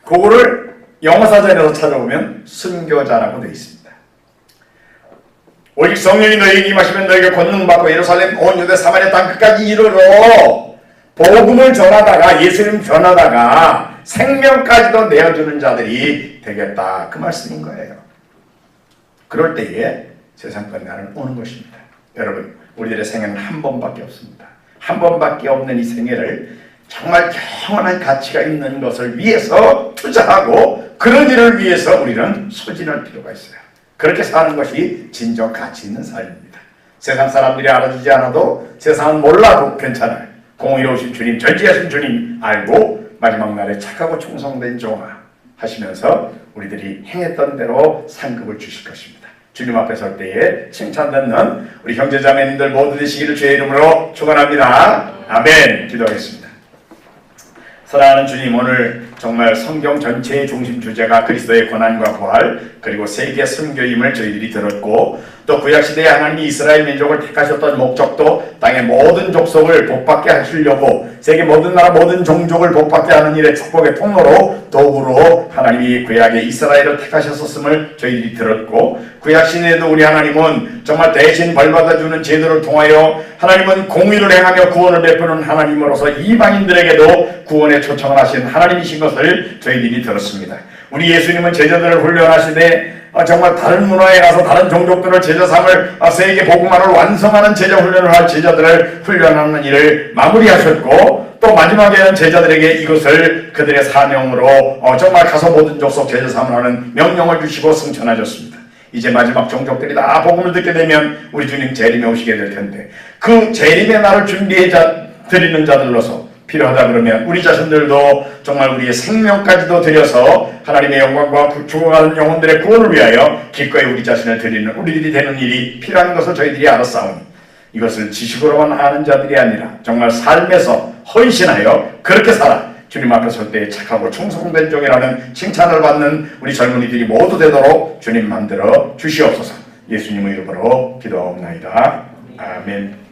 [SPEAKER 1] 그거를 영어 사전에서 찾아보면 순교자라고 되어 있습니다. 오직 성령이 너희에게 임하시면 너희가 권능받고 예루살렘 온 유대 사마리아 땅끝까지 이르러 복음을 전하다가, 예수님 전하다가 생명까지도 내어주는 자들이 되겠다, 그 말씀인 거예요. 그럴 때에 세상 끝날은 오는 것입니다. 여러분, 우리들의 생애는 한 번밖에 없습니다. 한 번밖에 없는 이 생애를 정말 영원한 가치가 있는 것을 위해서 투자하고 그런 일을 위해서 우리는 소진할 필요가 있어요. 그렇게 사는 것이 진정 가치 있는 삶입니다. 세상 사람들이 알아주지 않아도, 세상은 몰라도 괜찮아요. 공의로우신 주님, 전지하신 주님 알고 마지막 날에 착하고 충성된 종아 하시면서 우리들이 행했던 대로 상급을 주실 것입니다. 주님 앞에 설 때에 칭찬 듣는 우리 형제자매님들 모두 되시기를 주의 이름으로 축원합니다. 아멘. 기도하겠습니다. 사랑하는 주님, 오늘 정말 성경 전체의 중심 주제가 그리스도의 고난과 부활 그리고 세계 선교임을 저희들이 들었고, 또 구약시대에 하나님이 이스라엘 민족을 택하셨던 목적도 땅의 모든 족속을 복받게 하시려고 세계 모든 나라 모든 종족을 복받게 하는 일의 축복의 통로로 도구로 하나님이 구약의 이스라엘을 택하셨었음을 저희들이 들었고, 구약시대에도 우리 하나님은 정말 대신 벌받아주는 제도를 통하여 하나님은 공의를 행하며 구원을 베푸는 하나님으로서 이방인들에게도 구원에 초청을 하신 하나님이신 것을 저희들이 들었습니다. 우리 예수님은 제자들을 훈련하시되 정말 다른 문화에 가서 다른 종족들을 제자 삼을 세계 복음화를 완성하는 제자 훈련을 할 제자들을 훈련하는 일을 마무리하셨고, 또 마지막에는 제자들에게 이것을 그들의 사명으로 정말 가서 모든 족속 제자 삼으라는 명령을 주시고 승천하셨습니다. 이제 마지막 종족들이 다 복음을 듣게 되면 우리 주님 재림에 오시게 될 텐데, 그 재림의 날을 준비해 드리는 자들로서 필요하다 그러면 우리 자신들도 정말 우리의 생명까지도 드려서 하나님의 영광과 죽어가는 영혼들의 구원을 위하여 기꺼이 우리 자신을 드리는 우리들이 되는 일이 필요한 것을 저희들이 알았사오니, 이것을 지식으로만 아는 자들이 아니라 정말 삶에서 헌신하여 그렇게 살아 주님 앞에 설 때 착하고 충성된 종이라는 칭찬을 받는 우리 젊은이들이 모두 되도록 주님 만들어 주시옵소서. 예수님의 이름으로 기도하옵나이다. 아멘.